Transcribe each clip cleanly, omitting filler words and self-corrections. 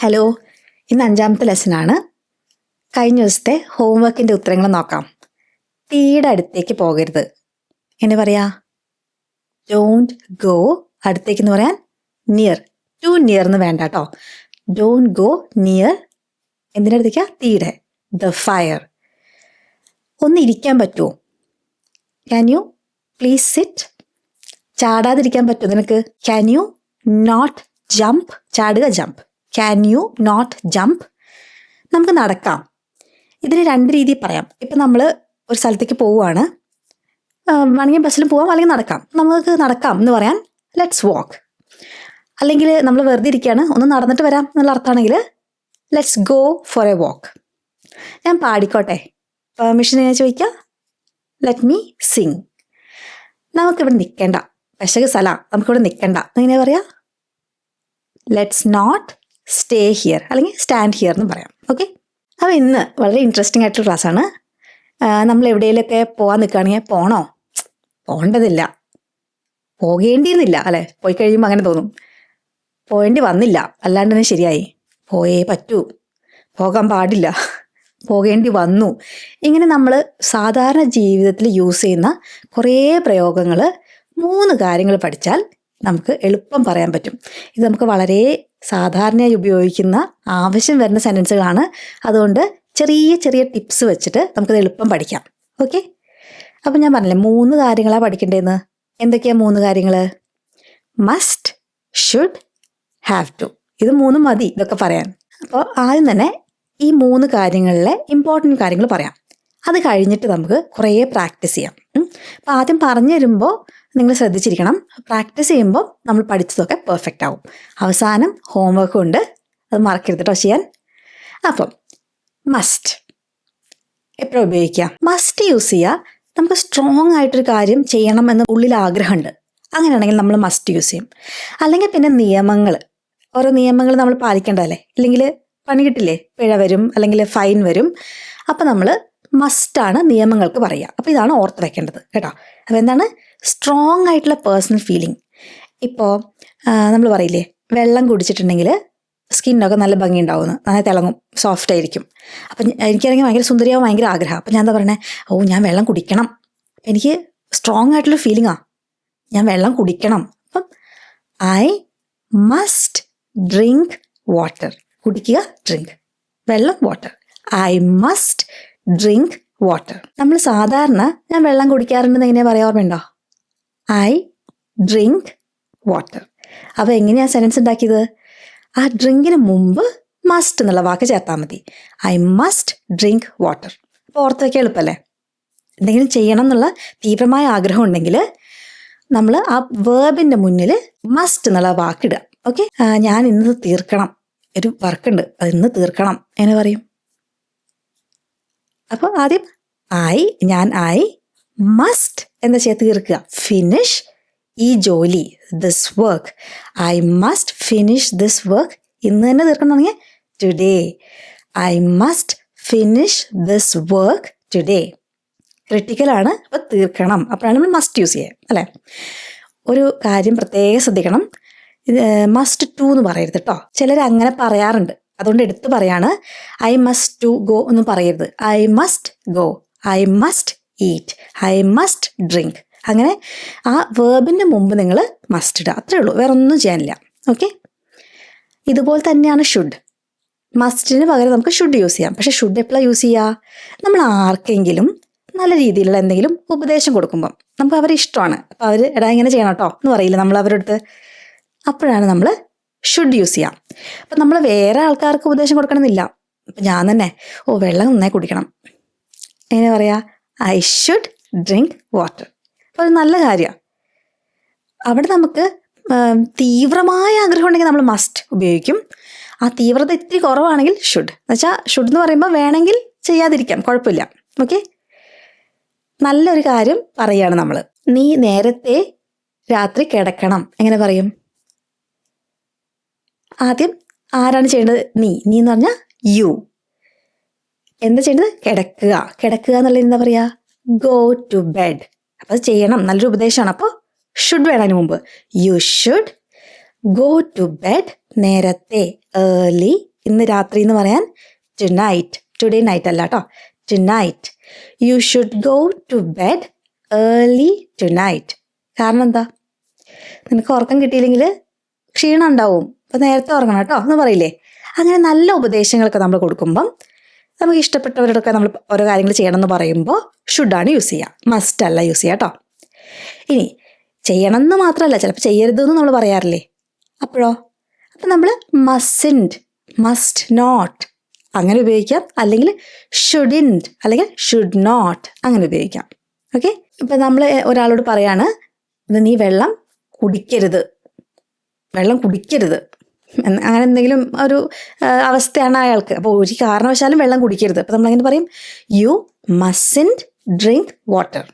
Hello, ഇന്ന് 5ാമത്തെ ലെസനാണ്. കഴിഞ്ഞ ദിവസത്തെ ഹോംവർക്കിൻ്റെ ഉത്തരങ്ങൾ നോക്കാം. തീയുടെ അടുത്തേക്ക് പോകരുത്. എന്നെ പറയാ? Don't go. അടുത്തേക്ക് എന്ന് പറയാൻ നിയർ. ടു നിയർ എന്ന് വേണ്ട കേട്ടോ. Don't go near. എന്തിനടുത്തേക്കാ? തീയുടെ. The fire. ഒന്ന് ഇരിക്കാൻ പറ്റുമോ? Can you please sit? ചാടാതിരിക്കാൻ പറ്റുമോ നിനക്ക്? Can you not jump? ചാടുക, jump. Can you not jump? നമുക്ക് നടക്കാം. ഇതിന് രണ്ട് രീതിയിൽ പറയാം. ഇപ്പം നമ്മൾ ഒരു സ്ഥലത്തേക്ക് പോവുകയാണ്, വേണമെങ്കിൽ ബസ്സിലും പോവാം, അല്ലെങ്കിൽ നടക്കാം. നമുക്ക് നടക്കാം എന്ന് പറയാൻ ലെറ്റ്സ് വാക്ക്. അല്ലെങ്കിൽ നമ്മൾ വെറുതെ ഇരിക്കുകയാണ്, ഒന്ന് നടന്നിട്ട് വരാം എന്നുള്ള അർത്ഥമാണെങ്കിൽ let's go for a walk. ഞാൻ പാടിക്കോട്ടെ? പെർമിഷൻ ഞാൻ ചോദിക്കാം. Let me sing. നമുക്കിവിടെ നിൽക്കേണ്ട, പെശക് സ്ഥലമാണ്, നമുക്കിവിടെ നിൽക്കേണ്ട. എങ്ങനെയാ പറയാ? ലെറ്റ്സ് നോട്ട് സ്റ്റേ ഹിയർ, അല്ലെങ്കിൽ സ്റ്റാൻഡ് ഹിയർ എന്ന് പറയാം. ഓക്കെ. അപ്പോൾ ഇന്ന് വളരെ ഇൻട്രസ്റ്റിംഗ് ആയിട്ടുള്ള ക്ലാസ്സാണ്. നമ്മൾ എവിടെയെങ്കിലുമൊക്കെ പോകാൻ നിൽക്കുകയാണെങ്കിൽ പോകണോ? പോകേണ്ടതില്ല, പോകേണ്ടിയിരുന്നില്ല അല്ലേ? പോയി കഴിയുമ്പോൾ അങ്ങനെ തോന്നും. പോകേണ്ടി വന്നില്ല, അല്ലാണ്ട് തന്നെ ശരിയായി. പോയേ പറ്റൂ, പോകാൻ പാടില്ല, പോകേണ്ടി വന്നു. ഇങ്ങനെ നമ്മൾ സാധാരണ ജീവിതത്തിൽ യൂസ് ചെയ്യുന്ന കുറേ പ്രയോഗങ്ങൾ, 3 കാര്യങ്ങൾ പഠിച്ചാൽ നമുക്ക് എളുപ്പം പറയാൻ പറ്റും. ഇത് നമുക്ക് വളരെ സാധാരണയായി ഉപയോഗിക്കുന്ന, ആവശ്യം വരുന്ന സെൻറ്റൻസുകളാണ്. അതുകൊണ്ട് ചെറിയ ചെറിയ ടിപ്സ് വെച്ചിട്ട് നമുക്കത് എളുപ്പം പഠിക്കാം. ഓക്കെ. അപ്പം ഞാൻ പറഞ്ഞില്ലേ 3 കാര്യങ്ങളാണ് പഠിക്കേണ്ടതെന്ന്. എന്തൊക്കെയാണ് 3 കാര്യങ്ങൾ? Must, should, have to. ഇത് 3 മതി ഇതൊക്കെ പറയാൻ. അപ്പോൾ ആദ്യം തന്നെ ഈ 3 കാര്യങ്ങളിലെ ഇമ്പോർട്ടൻറ്റ് കാര്യങ്ങൾ പറയാം. അത് കഴിഞ്ഞിട്ട് നമുക്ക് കുറേ പ്രാക്ടീസ് ചെയ്യാം. അപ്പോൾ ആദ്യം പറഞ്ഞു തരുമ്പോൾ നിങ്ങൾ ശ്രദ്ധിച്ചിരിക്കണം. പ്രാക്ടീസ് ചെയ്യുമ്പോൾ നമ്മൾ പഠിച്ചതൊക്കെ പെർഫെക്റ്റ് ആവും. അവസാനം ഹോംവർക്ക് ഉണ്ട്, അത് മറക്കരുത് കേട്ടോ ചെയ്യാൻ. അപ്പം മസ്റ്റ് എപ്പോഴും ഉപയോഗിക്കാം. മസ്റ്റ് യൂസ് ചെയ്യുക നമുക്ക് സ്ട്രോങ് ആയിട്ടൊരു കാര്യം ചെയ്യണം എന്ന് ഉള്ളിൽ ആഗ്രഹമുണ്ട്, അങ്ങനെയാണെങ്കിൽ നമ്മൾ മസ്റ്റ് യൂസ് ചെയ്യും. അല്ലെങ്കിൽ പിന്നെ നിയമങ്ങൾ, ഓരോ നിയമങ്ങൾ നമ്മൾ പാലിക്കേണ്ടതല്ലേ, ഇല്ലെങ്കിൽ പണി കിട്ടില്ലേ, പിഴ വരും, അല്ലെങ്കിൽ ഫൈൻ വരും. അപ്പം നമ്മൾ മസ്റ്റാണ് നിയമങ്ങൾക്ക് പറയുക. അപ്പോൾ ഇതാണ് ഓർത്ത് വെക്കേണ്ടത് കേട്ടോ. അപ്പോൾ എന്താണ്? സ്ട്രോങ് ആയിട്ടുള്ള പേഴ്സണൽ ഫീലിംഗ്. ഇപ്പോൾ നമ്മൾ പറയില്ലേ, വെള്ളം കുടിച്ചിട്ടുണ്ടെങ്കിൽ സ്കിന്നൊക്കെ നല്ല ഭംഗി ഉണ്ടാവുമെന്ന്, നല്ല തിളങ്ങും, സോഫ്റ്റ് ആയിരിക്കും. അപ്പം എനിക്കാണെങ്കിൽ ഭയങ്കര സുന്ദരിയാവും ഭയങ്കര ആഗ്രഹം. അപ്പം ഞാൻ എന്താ പറയണേ? ഓ, ഞാൻ വെള്ളം കുടിക്കണം, എനിക്ക് സ്ട്രോങ് ആയിട്ടുള്ള ഫീലിംഗാണ്, ഞാൻ വെള്ളം കുടിക്കണം. അപ്പം ഐ മസ്റ്റ് ഡ്രിങ്ക് വാട്ടർ. കുടിക്കുക, ഡ്രിങ്ക്. വെള്ളം, water. I must drink water. നമ്മൾ സാധാരണ ഞാൻ വെള്ളം കുടിക്കാറുണ്ടെന്ന് എങ്ങനെയാണ് പറയാൻ ഓർമ്മയുണ്ടോ? I drink water. അപ്പോൾ എങ്ങനെയാണ് സെൻറ്റൻസ് ഉണ്ടാക്കിയത്? ആ ഡ്രിങ്കിന് മുമ്പ് മസ്റ്റ് എന്നുള്ള വാക്ക് ചേർത്താൽ മതി. I must drink water. അപ്പോൾ ഓർത്ത് വയ്ക്കാൻ എളുപ്പമല്ലേ? എന്തെങ്കിലും ചെയ്യണം എന്നുള്ള തീവ്രമായ ആഗ്രഹം ഉണ്ടെങ്കിൽ നമ്മൾ ആ വേർബിൻ്റെ മുന്നിൽ മസ്റ്റ് എന്നുള്ള വാക്കിടുക. ഓക്കെ. ഞാൻ ഇന്ന് തീർക്കണം, ഒരു വർക്കുണ്ട്, അത് ഇന്ന് തീർക്കണം, എങ്ങനെ പറയും? അപ്പോൾ ആദ്യം ഐ മസ്റ്റ് എന്താ ചെയ്യുക? തീർക്കുക, ഫിനിഷ് ഈ ജോലി, this work. I must finish this work. ഇന്ന് തന്നെ തീർക്കണം തുടങ്ങിയ today. I must finish this work today. ക്രിട്ടിക്കലാണ്, അപ്പോൾ തീർക്കണം. അപ്പോഴാണ് നമ്മൾ മസ്റ്റ് യൂസ് ചെയ്യുക അല്ലേ? ഒരു കാര്യം പ്രത്യേകം ശ്രദ്ധിക്കണം, മസ്റ്റ് ടു എന്ന് പറയരുത് കേട്ടോ. ചിലർ അങ്ങനെ പറയാറുണ്ട്, അതുകൊണ്ട് എടുത്ത് പറയാണ്. ഐ മസ്റ്റ് ടു ഗോ ഒന്നും പറയരുത്. I must go, I must eat, I must drink. അങ്ങനെ ആ വേർബിൻ്റെ മുമ്പ് നിങ്ങൾ മസ്റ്റ് ഇടുക, അത്രേ ഉള്ളൂ, വേറെ ഒന്നും ചെയ്യാനില്ല. ഓക്കെ. ഇതുപോലെ തന്നെയാണ് ഷുഡ്. മസ്റ്റിന് പകരം നമുക്ക് ഷുഡ് യൂസ് ചെയ്യാം. പക്ഷേ ഷുഡ് എപ്പോഴാണ് യൂസ് ചെയ്യുക? നമ്മൾ ആർക്കെങ്കിലും നല്ല രീതിയിലുള്ള എന്തെങ്കിലും ഉപദേശം കൊടുക്കുമ്പം നമുക്ക് അവരെ ഇഷ്ടമാണ്, അപ്പോൾ അവർ എടാ ഇങ്ങനെ ചെയ്യണം കേട്ടോ എന്ന് പറയില്ല നമ്മൾ അവരുടെ അടുത്ത്, അപ്പോഴാണ് നമ്മൾ ഷുഡ് യൂസ് ചെയ്യാം. അപ്പം നമ്മൾ വേറെ ആൾക്കാർക്ക് ഉപദേശം കൊടുക്കണമെന്നില്ല. അപ്പം ഞാൻ തന്നെ വെള്ളം നന്നായി കുടിക്കണം, എങ്ങനെ പറയാ? I should drink water. അപ്പോൾ അത് നല്ല കാര്യമാണ്. അവിടെ നമുക്ക് തീവ്രമായ ആഗ്രഹം ഉണ്ടെങ്കിൽ നമ്മൾ മസ്റ്റ് ഉപയോഗിക്കും. ആ തീവ്രത ഇത്തിരി കുറവാണെങ്കിൽ ഷുഡ്. എന്നുവെച്ചാൽ ഷുഡ് എന്ന് പറയുമ്പോൾ വേണമെങ്കിൽ ചെയ്യാതിരിക്കാം, കുഴപ്പമില്ല. ഓക്കെ. നല്ലൊരു കാര്യം പറയുകയാണ് നമ്മൾ. നീ നേരത്തെ രാത്രി കിടക്കണം, എങ്ങനെ പറയും? ആദ്യം ആരാണ് ചെയ്യേണ്ടത്? നീ എന്ന് പറഞ്ഞാൽ യു. എന്താ ചെയ്യേണ്ടത്? കിടക്കുക. കിടക്കുക എന്നുള്ളത് എന്താ പറയുക? Go to bed. അപ്പോൾ അത് ചെയ്യണം, നല്ലൊരു ഉപദേശമാണ്. അപ്പോൾ ഷുഡ് വേണം അതിന് മുമ്പ്. You should go to bed നേരത്തെ, ഏർലി ഇന്ന് രാത്രി എന്ന് പറയാൻ tonight. Today night അല്ല കേട്ടോ, tonight. You should go to bed early tonight. കാരണം എന്താ? നിനക്ക് ഉറക്കം കിട്ടിയില്ലെങ്കിൽ ക്ഷീണം ഉണ്ടാവും, അപ്പം നേരത്തെ ഉറങ്ങണം കേട്ടോ എന്ന് പറയില്ലേ. അങ്ങനെ നല്ല ഉപദേശങ്ങളൊക്കെ നമ്മൾ കൊടുക്കുമ്പം നമുക്ക് ഇഷ്ടപ്പെട്ടവരോടൊക്കെ നമ്മൾ ഓരോ കാര്യങ്ങൾ ചെയ്യണമെന്ന് പറയുമ്പോൾ ഷുഡാണ് യൂസ് ചെയ്യുക, മസ്റ്റ് അല്ല യൂസ് ചെയ്യുക കേട്ടോ. ഇനി ചെയ്യണം എന്ന് മാത്രമല്ല, ചിലപ്പോൾ ചെയ്യരുതെന്ന് നമ്മൾ പറയാറില്ലേ, അപ്പോഴോ അപ്പം നമ്മൾ മസ്റ്റിൻറ്റ്, മസ്റ്റ് നോട്ട് അങ്ങനെ ഉപയോഗിക്കാം, അല്ലെങ്കിൽ ഷുഡിൻറ്റ് അല്ലെങ്കിൽ ഷുഡ് നോട്ട് അങ്ങനെ ഉപയോഗിക്കാം. ഓക്കെ, ഇപ്പം നമ്മൾ ഒരാളോട് പറയാണ് നീ വെള്ളം കുടിക്കരുത്, വെള്ളം കുടിക്കരുത് അങ്ങനെ എന്തെങ്കിലും ഒരു അവസ്ഥയാണ് അയാൾക്ക്. അപ്പോൾ ഒരു കാരണവശാലും വെള്ളം കുടിക്കരുത്. അപ്പോൾ നമ്മളങ്ങനെ പറയും യു മസ്റ്റിൻറ്റ് ഡ്രിങ്ക് വാട്ടർ.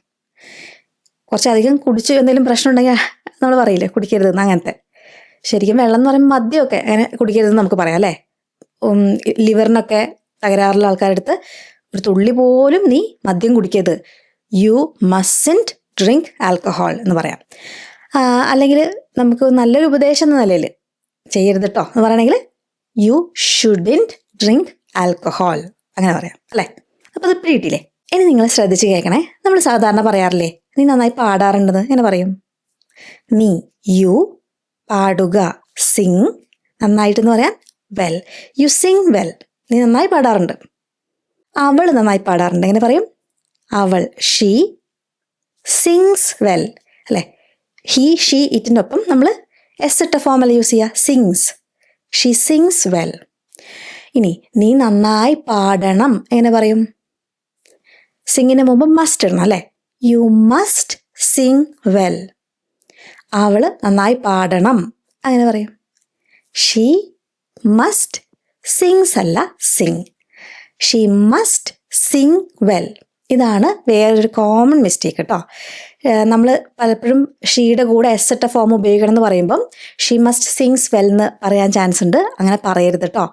കുറച്ചധികം കുടിച്ച് എന്തെങ്കിലും പ്രശ്നം ഉണ്ടെങ്കിൽ നമ്മൾ പറയില്ലേ കുടിക്കരുതെന്ന്, അങ്ങനത്തെ. ശരിക്കും വെള്ളം എന്ന് പറയുമ്പോൾ മദ്യമൊക്കെ അങ്ങനെ കുടിക്കരുതെന്ന് നമുക്ക് പറയാം അല്ലേ. ലിവറിനൊക്കെ തകരാറുള്ള ആൾക്കാരുടെ അടുത്ത് ഒരു തുള്ളി പോലും നീ മദ്യം കുടിക്കരുത്, യു മസ്റ്റിൻറ്റ് ഡ്രിങ്ക് ആൽക്കഹോൾ എന്ന് പറയാം. അല്ലെങ്കിൽ നമുക്ക് നല്ലൊരു ഉപദേശം എന്ന നിലയിൽ ചെയ്യരുത് കേട്ടോ എന്ന് പറയണമെങ്കിൽ യു ഷുഡിൻറ്റ് ഡ്രിങ്ക് ആൽക്കഹോൾ അങ്ങനെ പറയാം അല്ലേ. അപ്പോൾ അത് പിടിയിട്ടില്ലേ. ഇനി നിങ്ങൾ ശ്രദ്ധിച്ച് കേൾക്കണേ. നമ്മൾ സാധാരണ പറയാറില്ലേ നീ നന്നായി പാടാറുണ്ടെന്ന്, എങ്ങനെ പറയും? നീ, യു, പാടുക സിങ്, നന്നായിട്ടെന്ന് പറയാൻ വെൽ, യു സിങ് വെൽ, നീ നന്നായി പാടാറുണ്ട്. അവൾ നന്നായി പാടാറുണ്ട്, എങ്ങനെ പറയും? അവൾ, ഷീ സിങ്സ് വെൽ അല്ലേ. ഹീ, ഷീ, ഇറ്റിൻ്റെ ഒപ്പം നമ്മൾ എസ് ഇട്ട ഫോമല്ല യൂസ് ചെയ്യുക, സിങ്സ്, ഷീ സിങ്സ് വെൽ. ഇനി നീ നന്നായി പാടണം, എങ്ങനെ പറയും? സിങ്ങിന് മുമ്പ് മസ്റ്റ് ഇടണം അല്ലേ, യു മസ്റ്റ് സിങ് വെൽ. അവൾ നന്നായി പാടണം, അങ്ങനെ പറയും ഷീ മസ്റ്റ് സിങ്സ് അല്ല Singh, she must sing well. ഇതാണ് വേറൊരു കോമൺ മിസ്റ്റേക്ക് കേട്ടോ. നമ്മൾ പലപ്പോഴും ഷീയുടെ കൂടെ എസ് ഇട്ട ഫോം ഉപയോഗിക്കണം എന്ന് പറയുമ്പം ഷീ മസ്റ്റ് സിങ്സ് വെൽ എന്ന് പറയാൻ ചാൻസ് ഉണ്ട്. അങ്ങനെ പറയരുത് കേട്ടോ.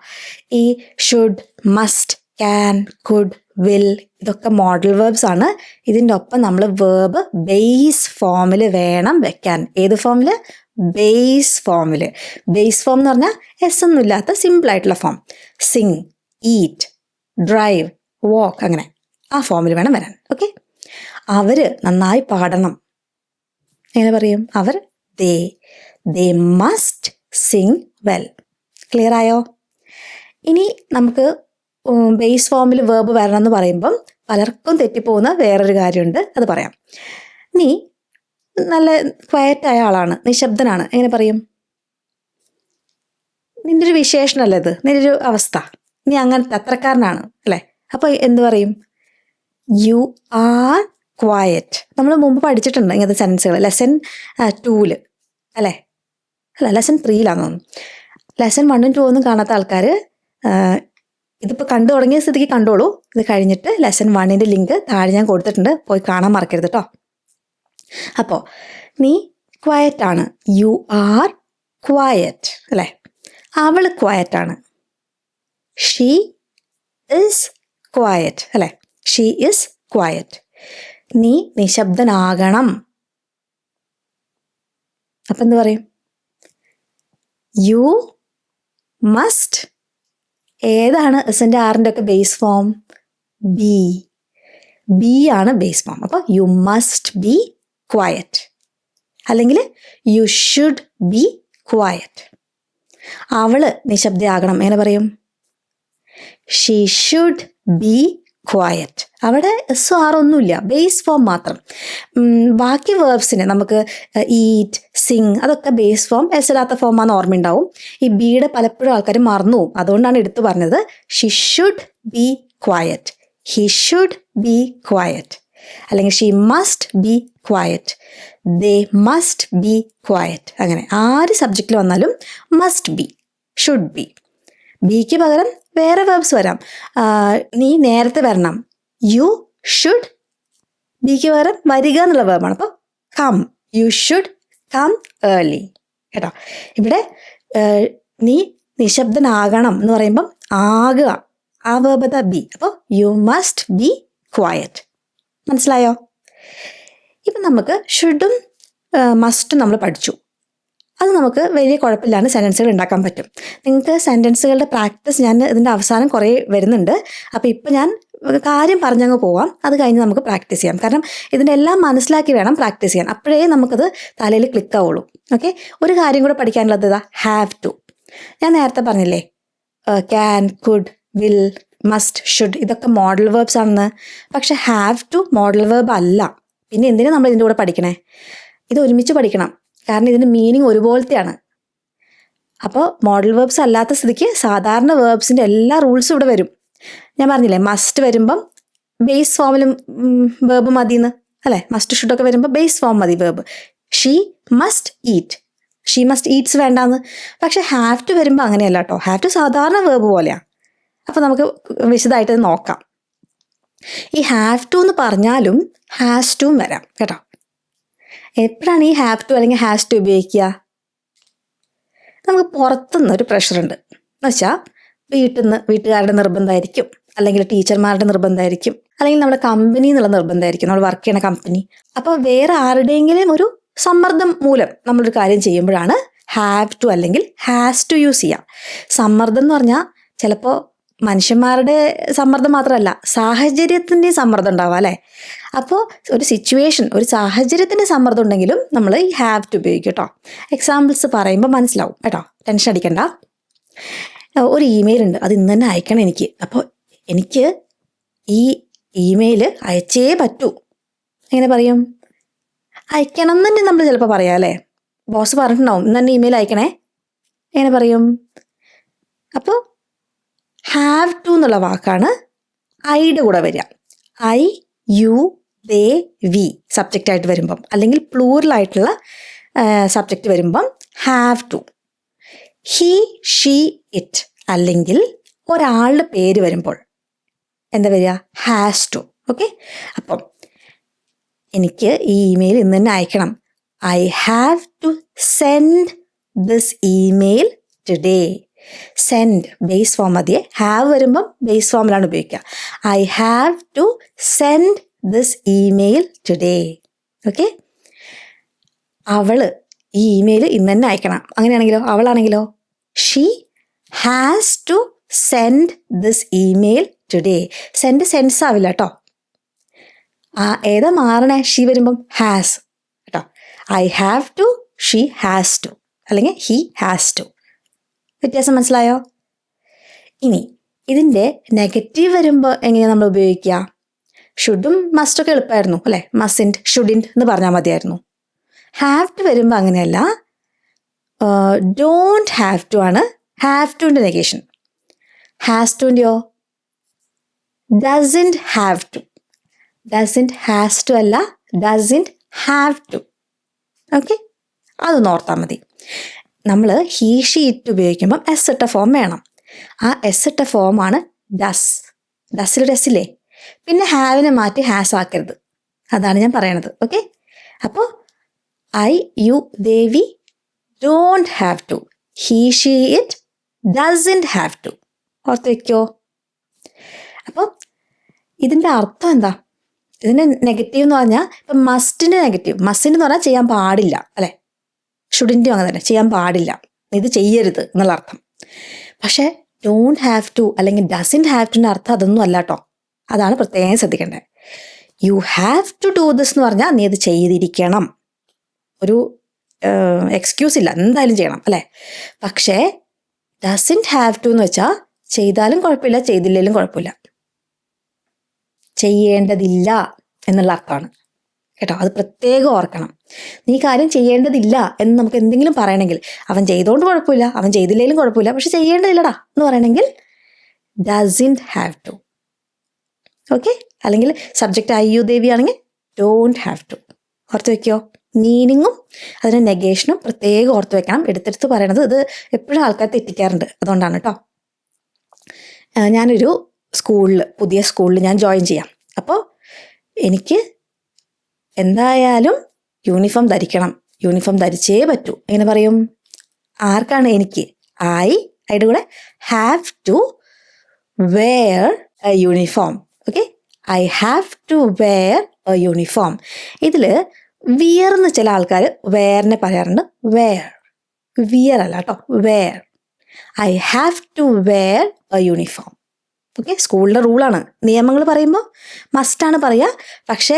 ഈ should, must, can, could, will ഇതൊക്കെ മോഡൽ വേർബ്സ് ആണ്. ഇതിൻ്റെ ഒപ്പം നമ്മൾ വേർബ് ബേസ് ഫോമിൽ വേണം വെക്കാൻ. ഏത് ഫോമിൽ? ബേസ് ഫോമിൽ. ബേസ് ഫോം എന്ന് പറഞ്ഞാൽ എസ് ഒന്നും ഇല്ലാത്ത സിമ്പിളായിട്ടുള്ള ഫോം. സിങ്, ഈറ്റ്, ഡ്രൈവ്, വാക്ക്, അങ്ങനെ ആ ഫോമിൽ വേണം വരാൻ. ഓക്കെ, അവർ നന്നായി പാടണം, എങ്ങനെ പറയും? അവർ, they must sing well. Clear ആയോ? ഇനി നമുക്ക് ബേസ് ഫോമിൽ വേർബ് വരണം എന്ന് പറയുമ്പം പലർക്കും തെറ്റിപ്പോകുന്ന വേറൊരു കാര്യമുണ്ട്, അത് പറയാം. നീ നല്ല ക്വയറ്റായ ആളാണ്, നിശബ്ദനാണ്, എങ്ങനെ പറയും? നിൻ്റെ ഒരു വിശേഷണമല്ലേ ഇത്, നിൻ്റെ ഒരു അവസ്ഥ, നീ അങ്ങനത്തെ അത്രക്കാരനാണ് അല്ലേ. അപ്പോൾ എന്ത് പറയും? You are quiet. നമ്മൾ മുമ്പ് പഠിച്ചിട്ടുണ്ട് ഇങ്ങനത്തെ സെൻസുകൾ ലെസൺ 2 അല്ലേ, അല്ല ലെസൺ 3 ലെസൺ 1ഉം 2 കാണാത്ത ആൾക്കാർ ഇതിപ്പോൾ കണ്ടു തുടങ്ങിയ സ്ഥിതിക്ക് കണ്ടോളൂ. ഇത് കഴിഞ്ഞിട്ട് ലെസൺ 1ൻ്റെ ലിങ്ക് താഴെ ഞാൻ കൊടുത്തിട്ടുണ്ട്, പോയി കാണാൻ മറക്കരുത് കേട്ടോ. അപ്പോൾ നീ ക്വയറ്റ് ആണ്, യു ആർ ക്വയറ്റ് അല്ലേ. അവൾ ക്വയറ്റ് ആണ്, ഷീ ഇസ് ക്വയറ്റ് അല്ലേ, ഷീ ഇസ് ക്വയറ്റ്. നീ നിശബ്ദനാകണം, അപ്പം എന്ത് പറയും? You must. ഏതാണ് എസിൻ്റെ ആറിൻ്റെ ഒക്കെ ബേസ് ഫോം? ബി ആണ് ബേസ് ഫോം. അപ്പോൾ യു മസ്റ്റ് ബി ക്വയറ്റ്, അല്ലെങ്കിൽ യു ഷുഡ് ബി ക്വയറ്റ്. അവൾ നിശബ്ദയാകണം, എങ്ങനെ പറയും? She should be quiet. അവിടെ എസ് ആർ ഒന്നുമില്ല, ബേസ് ഫോം മാത്രം. ബാക്കി വേർബ്സിന് നമുക്ക് ഈറ്റ്, സിങ് അതൊക്കെ ബേസ് ഫോം, എസ് ഇല്ലാത്ത ഫോമാണെന്ന് ഓർമ്മയുണ്ടാവും. ഈ ബിയുടെ പലപ്പോഴും ആൾക്കാർ മറന്നു പോകും, അതുകൊണ്ടാണ് എടുത്തു പറഞ്ഞത്. She should be quiet, he should be quiet, അല്ലെങ്കിൽ she must be quiet, they must be quiet. അങ്ങനെ ആര് സബ്ജക്റ്റിൽ വന്നാലും മസ്റ്റ് ബി, ഷുഡ് ബി. ബിക്ക് പകരം വേറെ വേർബ്സ് വരാം. നീ നേരത്തെ വരണം, യു ഷുഡ്. ബിക്ക് പകരം വരിക എന്നുള്ള വേർബാണ്, അപ്പോൾ come, you should come early കേട്ടോ. ഇവിടെ നീ നിശബ്ദനാകണം എന്ന് പറയുമ്പം ആകുക, ആ വേർബ് ബി, അപ്പോൾ യു മസ്റ്റ് ബി ക്വയറ്റ്. മനസ്സിലായോ? ഇപ്പം നമുക്ക് ഷുഡും മസ്റ്റും നമ്മൾ പഠിച്ചു. അത് നമുക്ക് വലിയ കുഴപ്പമില്ലാണ്ട് സെൻറ്റൻസുകൾ ഉണ്ടാക്കാൻ പറ്റും. നിങ്ങൾക്ക് സെൻറ്റൻസുകളുടെ പ്രാക്ടീസ് ഞാൻ ഇതിൻ്റെ അവസാനം കുറേ വരുന്നുണ്ട്. അപ്പോൾ ഇപ്പം ഞാൻ കാര്യം പറഞ്ഞങ്ങ് പോവാം, അത് കഴിഞ്ഞ് നമുക്ക് പ്രാക്ടീസ് ചെയ്യാം. കാരണം ഇതിൻ്റെ എല്ലാം മനസ്സിലാക്കി വേണം പ്രാക്ടീസ് ചെയ്യാൻ, അപ്പോഴേ നമുക്കത് തലയിൽ ക്ലിക്ക് ആവുള്ളൂ. ഓക്കെ, ഒരു കാര്യം കൂടെ പഠിക്കാനുള്ളത് ഇതാ, ഹാവ് ടു. ഞാൻ നേരത്തെ പറഞ്ഞില്ലേ can, could, will, must, should ഇതൊക്കെ മോഡൽ വേർബ്സ് ആണെന്ന്. പക്ഷെ ഹാവ് ടു മോഡൽ വേർബ് അല്ല. പിന്നെ എന്തിനാണ് നമ്മൾ ഇതിൻ്റെ കൂടെ പഠിക്കണേ? ഇത് ഒരുമിച്ച് പഠിക്കണം, കാരണം ഇതിൻ്റെ മീനിങ് ഒരുപോലത്തെയാണ്. അപ്പോൾ മോഡൽ വേർബ്സ് അല്ലാത്ത സ്ഥിതിക്ക് സാധാരണ വേർബ്സിൻ്റെ എല്ലാ റൂൾസും ഇവിടെ വരും. ഞാൻ പറഞ്ഞില്ലേ മസ്റ്റ് വരുമ്പം ബേസ് ഫോമിലും വേർബ് മതിയെന്ന് അല്ലേ? മസ്റ്റ് ഷുഡൊക്കെ വരുമ്പോൾ ബേസ് ഫോം മതി verb. She must eat, she must Eats വേണ്ടാന്ന്. പക്ഷെ ഹാവ് ടു വരുമ്പോൾ അങ്ങനെയല്ല കേട്ടോ. ഹാവ് ടു സാധാരണ വേർബ് പോലെയാണ്. അപ്പോൾ നമുക്ക് വിശദമായിട്ട് നോക്കാം. ഈ ഹാവ് ടു എന്ന് പറഞ്ഞാലും ഹാസ് ടുവും വരാം കേട്ടോ. എപ്പോഴാണ് ഈ ഹാവ് ടു അല്ലെങ്കിൽ ഹാസ് ടു ഉപയോഗിക്കുക? നമുക്ക് പുറത്തുനിന്ന് ഒരു പ്രഷറുണ്ട് എന്ന് വെച്ചാൽ വീട്ടുകാരുടെ നിർബന്ധമായിരിക്കും, അല്ലെങ്കിൽ ടീച്ചർമാരുടെ നിർബന്ധമായിരിക്കും, അല്ലെങ്കിൽ നമ്മുടെ കമ്പനി എന്നുള്ള നിർബന്ധമായിരിക്കും, നമ്മൾ വർക്ക് ചെയ്യണ കമ്പനി. അപ്പോൾ വേറെ ആരുടെയെങ്കിലും ഒരു സമ്മർദ്ദം മൂലം നമ്മളൊരു കാര്യം ചെയ്യുമ്പോഴാണ് ഹാവ് ടു അല്ലെങ്കിൽ ഹാസ് ടു യൂസ് ചെയ്യുക. സമ്മർദ്ദം എന്ന് പറഞ്ഞാൽ ചിലപ്പോൾ മനുഷ്യന്മാരുടെ സമ്മർദ്ദം മാത്രമല്ല, സാഹചര്യത്തിൻ്റെ സമ്മർദ്ദം ഉണ്ടാവാം അല്ലേ? അപ്പോൾ ഒരു സിറ്റുവേഷൻ, ഒരു സാഹചര്യത്തിൻ്റെ സമ്മർദ്ദം ഉണ്ടെങ്കിലും നമ്മൾ ഈ ഹാവ് ടു ഉപയോഗിക്കും കേട്ടോ. എക്സാമ്പിൾസ് പറയുമ്പോൾ മനസ്സിലാവും കേട്ടോ, ടെൻഷൻ അടിക്കണ്ട. ഒരു ഇമെയിൽ ഉണ്ട്, അത് ഇന്ന് തന്നെ അയക്കണം എനിക്ക്. അപ്പോൾ എനിക്ക് ഈ ഇമെയിൽ അയച്ചേ പറ്റൂ. എങ്ങനെ പറയും? അയക്കണം എന്ന് തന്നെ നമ്മൾ ചിലപ്പോൾ പറയാം അല്ലേ? ബോസ് പറഞ്ഞിട്ടുണ്ടാവും ഇന്ന് തന്നെ ഇമെയിൽ അയക്കണേ, എങ്ങനെ പറയും? അപ്പോൾ ഹാവ് ടു എന്നുള്ള വാക്കാണ് ഐയുടെ കൂടെ വരിക. I, you, they, we subject ആയിട്ട് വരുമ്പം, അല്ലെങ്കിൽ പ്ലൂറലായിട്ടുള്ള സബ്ജക്റ്റ് വരുമ്പം have to. He, she, it അല്ലെങ്കിൽ ഒരാളുടെ പേര് വരുമ്പോൾ എന്താ വരിക? Has to. ഓക്കെ, അപ്പം എനിക്ക് ഈ ഇമെയിൽ ഇന്ന് തന്നെ അയക്കണം. I have to send this email today. Send base form മതിയെ, ഹാവ് വരുമ്പം ബേസ് ഫോമിലാണ് ഉപയോഗിക്കുക. I have to send this email today. Okay, അവള് ഈ ഇമെയിൽ ഇന്ന് തന്നെ അയക്കണം. അങ്ങനെയാണെങ്കിലോ, അവളാണെങ്കിലോ she has to send this email today. Send sends ആവില്ല കേട്ടോ. ഏതാ മാറണേ? ഷീ വരുമ്പം ഹാസ് കേട്ടോ. I have to, she has to, അല്ലെങ്കിൽ ഹി ഹാസ് ടു. വ്യത്യാസം മനസ്സിലായോ? ഇനി ഇതിൻ്റെ നെഗറ്റീവ് വരുമ്പോൾ എങ്ങനെയാണ് നമ്മൾ ഉപയോഗിക്കുക? ഷുഡും മസ്റ്റൊക്കെ എളുപ്പമായിരുന്നു അല്ലേ? മസിൻറ്റ്, ഷുഡിൻറ്റ് എന്ന് പറഞ്ഞാൽ മതിയായിരുന്നു. ഹാവ് ടു വരുമ്പോൾ അങ്ങനെയല്ല. ഡോണ്ട് ഹാവ് ടു ആണ് ഹാവ് ടുവിൻ്റെ നെഗേഷൻ. ഹാസ് ടുവിൻ്റെയോ doesn't have to. Doesn't has to അല്ല, ഡസൻറ്റ് ഹാവ് ടു. ഓക്കെ, അതൊന്ന് ഓർത്താൽ മതി. നമ്മൾ ഹീ, ഷീ, ഇറ്റ് ഉപയോഗിക്കുമ്പം എസ് ഇട്ട ഫോം വേണം. ആ എസ് ഇട്ട ഫോമാണ് ഡസ്. ഡസ്സിൽ ഡസ്സില്ലേ? പിന്നെ ഹാവിനെ മാറ്റി ഹാസ് ആക്കരുത്. അതാണ് ഞാൻ പറയണത്. ഓക്കെ, അപ്പോൾ I, you, they, we don't have to. He, she, it doesn't have to. ഓർത്ത് വയ്ക്കോ? അപ്പോൾ ഇതിൻ്റെ അർത്ഥം എന്താ? ഇതിൻ്റെ നെഗറ്റീവ് എന്ന് പറഞ്ഞാൽ ഇപ്പം മസ്റ്റിൻ്റെ നെഗറ്റീവ്, മസ്റ്റിൻ്റെ എന്ന് പറഞ്ഞാൽ ചെയ്യാൻ പാടില്ല അല്ലേ? ഷുഡിൻ്റെയും അങ്ങനെ തന്നെ, ചെയ്യാൻ പാടില്ല, ഇത് ചെയ്യരുത് എന്നുള്ള അർത്ഥം. പക്ഷേ ഡോണ്ട് ഹാവ് ടു അല്ലെങ്കിൽ ഡസൻറ്റ് ഹാവ് ടുൻ്റെ അർത്ഥം അതൊന്നും അല്ല കേട്ടോ. അതാണ് പ്രത്യേകം ശ്രദ്ധിക്കേണ്ടത്. You have to do this എന്ന് പറഞ്ഞാൽ നീ അത് ചെയ്തിരിക്കണം. ഒരു എക്സ്ക്യൂസ് ഇല്ല, എന്തായാലും ചെയ്യണം അല്ലേ? പക്ഷേ ഡസൻറ്റ് ഹാവ് ടു എന്ന് വെച്ചാൽ ചെയ്താലും കുഴപ്പമില്ല, ചെയ്തില്ലെങ്കിലും കുഴപ്പമില്ല, ചെയ്യേണ്ടതില്ല എന്നുള്ള അർത്ഥമാണ് കേട്ടോ. അത് പ്രത്യേകം ഓർക്കണം. നീ കാര്യം ചെയ്യേണ്ടതില്ല എന്ന് നമുക്ക് എന്തെങ്കിലും പറയണമെങ്കിൽ, അവൻ ചെയ്തോണ്ട് കുഴപ്പമില്ല, അവൻ ചെയ്തില്ലെങ്കിലും കുഴപ്പമില്ല, പക്ഷെ ചെയ്യേണ്ടതില്ലടാ എന്ന് പറയണമെങ്കിൽ ഡസൻറ്റ് ഹാവ് ടു. ഓക്കെ, അല്ലെങ്കിൽ സബ്ജക്റ്റ് ഐ, യു, ദേവി ആണെങ്കിൽ ഡോണ്ട് ഹാവ് ടു. ഓർത്ത് വയ്ക്കോ? മീനിങ്ങും അതിന് നെഗേഷനും പ്രത്യേകം ഓർത്ത് വെക്കണം. എടുത്തെടുത്ത് പറയണത് ഇത് എപ്പോഴും ആൾക്കാർ തെറ്റിക്കാറുണ്ട്, അതുകൊണ്ടാണ് കേട്ടോ. ഞാനൊരു പുതിയ സ്കൂളിൽ ഞാൻ ജോയിൻ ചെയ്യാം. അപ്പോൾ എനിക്ക് എന്തായാലും യൂണിഫോം ധരിക്കണം, യൂണിഫോം ധരിച്ചേ പറ്റൂ. എങ്ങനെ പറയും? ആർക്കാണ്? എനിക്ക്. ഐയുടെ കൂടെ have to wear a uniform. Okay, I have to wear a uniform. ഇതിൽ വിയർ എന്ന് ചില ആൾക്കാർ വെയറിനെ പറയാറുണ്ട്, വെയർ. വിയർ അല്ല കേട്ടോ, wear. I have to wear a uniform. Okay, സ്കൂളിൻ്റെ റൂളാണ്. നിയമങ്ങൾ പറയുമ്പോൾ മസ്റ്റാണ് പറയുക, പക്ഷേ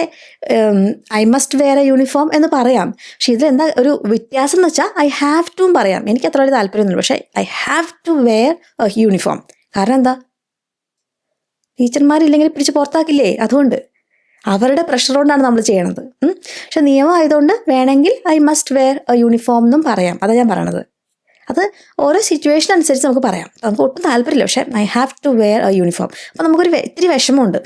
I must wear a uniform എന്ന് പറയാം. പക്ഷെ ഇതിലെന്താ ഒരു വ്യത്യാസം എന്ന് വെച്ചാൽ ഐ ഹാവ് ടു പറയാം. എനിക്ക് അത്ര വലിയ താല്പര്യമൊന്നുമില്ല, പക്ഷേ I have to wear a uniform. കാരണം എന്താ, ടീച്ചർമാരില്ലെങ്കിൽ പിടിച്ച് പുറത്താക്കില്ലേ, അതുകൊണ്ട് അവരുടെ പ്രഷർ കൊണ്ടാണ് നമ്മൾ ചെയ്യണത്. പക്ഷെ നിയമം ആയതുകൊണ്ട് വേണമെങ്കിൽ I must wear a uniform എന്നും പറയാം. അതാണ് ഞാൻ പറയണത്. അത് ഓരോ സിറ്റുവേഷൻ അനുസരിച്ച് നമുക്ക് പറയാം. നമുക്ക് ഒട്ടും താല്പര്യമില്ല, പക്ഷേ I have to wear a uniform. അപ്പോൾ നമുക്കൊരു ഇത്തിരി വിഷമമുണ്ട്,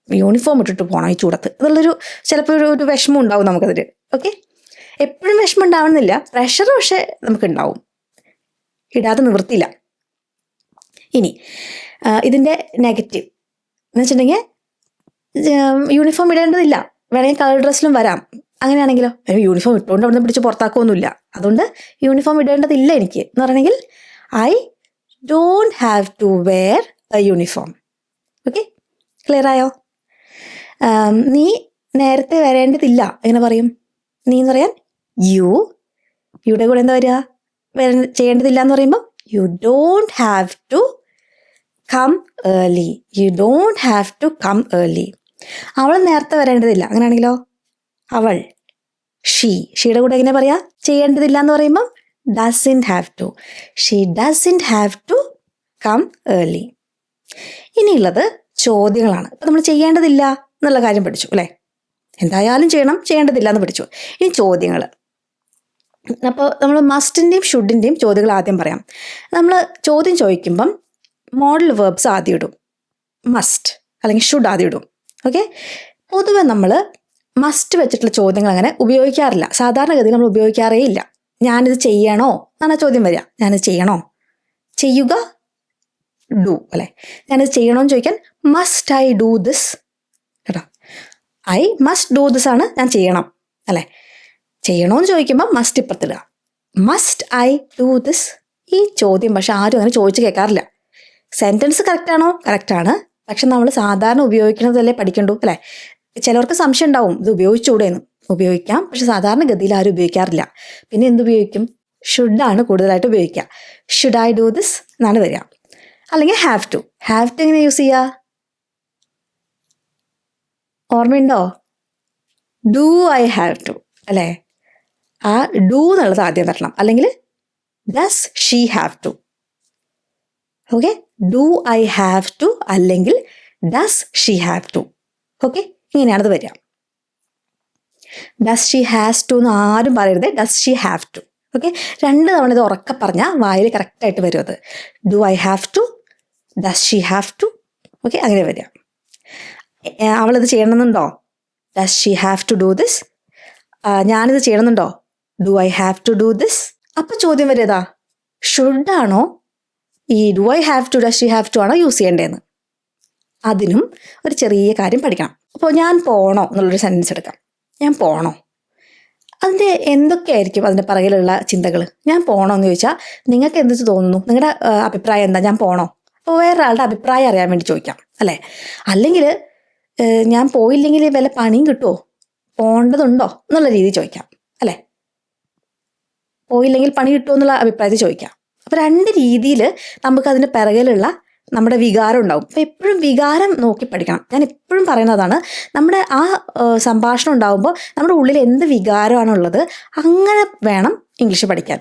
യൂണിഫോം ഇട്ടിട്ട് പോകണം ഈ ചൂടത്ത്, അതുള്ളൊരു ചിലപ്പോൾ ഒരു വിഷമം ഉണ്ടാവും നമുക്കതിൽ. ഓക്കെ, എപ്പോഴും വിഷമം ഉണ്ടാവണമെന്നില്ല, പ്രഷർ പക്ഷേ നമുക്കുണ്ടാവും, ഇടാതെ നിവൃത്തിയില്ല. ഇനി ഇതിൻ്റെ നെഗറ്റീവ് എന്ന് വെച്ചിട്ടുണ്ടെങ്കിൽ യൂണിഫോം ഇടേണ്ടതില്ല, വേണമെങ്കിൽ കളർ ഡ്രസ്സിലും വരാം. അങ്ങനെയാണെങ്കിലോ, യൂണിഫോം ഇട്ടുകൊണ്ട് അവിടെ നിന്ന് പിടിച്ച് പുറത്താക്കുമൊന്നുമില്ല, അതുകൊണ്ട് യൂണിഫോം ഇടേണ്ടതില്ല എനിക്ക് എന്ന് പറയണമെങ്കിൽ I don't have to wear a uniform. Okay, clear ആയോ? നീ നേരത്തെ വരേണ്ടതില്ല എങ്ങനെ പറയും? നീ എന്ന് പറയാൻ യുടെ കൂടെ എന്താ വരിക? ചെയ്യേണ്ടതില്ല എന്ന് പറയുമ്പോൾ you don't have to come early. You don't have to come early. അവൾ നേരത്തെ വരേണ്ടതില്ല, അങ്ങനെയാണെങ്കിലോ അവൾ ഷീയുടെ കൂടെ എങ്ങനെ പറയാ? ചെയ്യേണ്ടതില്ല എന്ന് പറയുമ്പം doesn't have to. She doesn't have to come early. ഇനിയുള്ളത് ചോദ്യങ്ങളാണ്. ഇപ്പം നമ്മൾ ചെയ്യേണ്ടതില്ല എന്നുള്ള കാര്യം പഠിച്ചു അല്ലേ, എന്തായാലും ചെയ്യണം, ചെയ്യേണ്ടതില്ല എന്ന് പഠിച്ചു. ഇനി ചോദ്യങ്ങൾ. അപ്പോൾ നമ്മൾ മസ്റ്റിൻ്റെയും ഷുഡിൻ്റെയും ചോദ്യങ്ങൾ ആദ്യം പറയാം. നമ്മൾ ചോദ്യം ചോദിക്കുമ്പം മോഡൽ വേർബ്സ് ആദ്യം ഇടും, മസ്റ്റ് അല്ലെങ്കിൽ ഷുഡ് ആദ്യം ഇടും. ഓക്കെ, പൊതുവെ നമ്മൾ മസ്റ്റ് വെച്ചിട്ടുള്ള ചോദ്യങ്ങൾ അങ്ങനെ ഉപയോഗിക്കാറില്ല. സാധാരണഗതിയിൽ നമ്മൾ ഉപയോഗിക്കാറേ ഇല്ല. ഞാനിത് ചെയ്യണോ എന്നാണ് ചോദ്യം വരിക. ഞാനിത് ചെയ്യണോ, ചെയ്യുക, ഡു അല്ലേ. ഞാനിത് ചെയ്യണോന്ന് ചോദിക്കാൻ മസ്റ്റ് ഐ ഡു ദിസ് കേട്ടോ. ഐ മസ്റ്റ് ഡു ദിസ് ആണ്, ഞാൻ ചെയ്യണം അല്ലേ. ചെയ്യണോന്ന് ചോദിക്കുമ്പോൾ മസ്റ്റ് ഇപ്പുറത്തിടുക, മസ്റ്റ് ഐ ഡു ദിസ്. ഈ ചോദ്യം പക്ഷെ ആരും അങ്ങനെ ചോദിച്ച് കേൾക്കാറില്ല. സെൻറ്റൻസ് കറക്റ്റാണോ? കറക്റ്റാണ്, പക്ഷെ നമ്മൾ സാധാരണ ഉപയോഗിക്കുന്നതല്ലേ പഠിക്കണ്ടു അല്ലേ. ചിലവർക്ക് സംശയം ഉണ്ടാവും, ഇത് ഉപയോഗിച്ചുകൂടെയെന്ന്. ഉപയോഗിക്കാം, പക്ഷെ സാധാരണഗതിയിൽ ആരും ഉപയോഗിക്കാറില്ല. പിന്നെ എന്തുപയോഗിക്കും? ഷുഡാണ് കൂടുതലായിട്ട് ഉപയോഗിക്കുക. ഷുഡ് ഐ ഡു ദിസ് എന്നാണ് വരിക. അല്ലെങ്കിൽ ഹാവ് ടു. ഹാവ് ടു എങ്ങനെ യൂസ് ചെയ്യുക? ഓർമ്മയുണ്ടോ? ഡു ഐ ഹാവ് ടു അല്ലേ. ആ ഡു എന്നുള്ളത് ആദ്യം വരണം. അല്ലെങ്കിൽ does she have to. Okay, do I have to അല്ലെങ്കിൽ does she have to. Okay, ഇങ്ങനെയാണത് വരിക. ഡസ് ഷീ ഹാസ് ടു എന്ന് ആരും പറയരുത്, does she have to. Okay, 2 തവണ ഇത് ഉറക്കെ പറഞ്ഞാൽ വായിൽ കറക്റ്റായിട്ട് വരും അത്. Do I have to, does she have to. Okay, അങ്ങനെ വരിക. അവളിത് ചെയ്യണമെന്നുണ്ടോ? Does she have to do this. ഞാനിത് ചെയ്യണമെന്നുണ്ടോ? Do I have to do this. അപ്പം ചോദ്യം വരികതാ, ഷുഡാണോ ഈ do I have to does she have to ആണോ യൂസ് ചെയ്യേണ്ടതെന്ന്. അതിനും ഒരു ചെറിയ കാര്യം പഠിക്കണം. അപ്പോൾ ഞാൻ പോണോ എന്നുള്ളൊരു സെൻറ്റൻസ് എടുക്കാം. ഞാൻ പോണോ, അതിൻ്റെ എന്തൊക്കെയായിരിക്കും അതിൻ്റെ പിറകിലുള്ള ചിന്തകൾ? ഞാൻ പോണോ എന്ന് ചോദിച്ചാൽ നിങ്ങൾക്ക് എന്ത് തോന്നുന്നു? നിങ്ങളുടെ അഭിപ്രായം എന്താ? ഞാൻ പോണോ? അപ്പോൾ വേറൊരാളുടെ അഭിപ്രായം അറിയാൻ വേണ്ടി ചോദിക്കാം അല്ലേ. അല്ലെങ്കിൽ ഞാൻ പോയില്ലെങ്കിൽ വല്ല പണിയും കിട്ടുമോ, പോകേണ്ടതുണ്ടോ എന്നുള്ള രീതിയിൽ ചോദിക്കാം അല്ലേ. പോയില്ലെങ്കിൽ പണി കിട്ടുമോ എന്നുള്ള അഭിപ്രായത്തിൽ ചോദിക്കാം. അപ്പോൾ 2 രീതിയിൽ നമുക്ക് അതിൻ്റെ പിറകിലുള്ള നമ്മുടെ വികാരം ഉണ്ടാവും. അപ്പോൾ എപ്പോഴും വികാരം നോക്കി പഠിക്കണം. ഞാൻ എപ്പോഴും പറയുന്നതാണ്, നമ്മുടെ ആ സംഭാഷണം ഉണ്ടാകുമ്പോൾ നമ്മുടെ ഉള്ളിൽ എന്ത് വികാരമാണുള്ളത് അങ്ങനെ വേണം ഇംഗ്ലീഷ് പഠിക്കാൻ.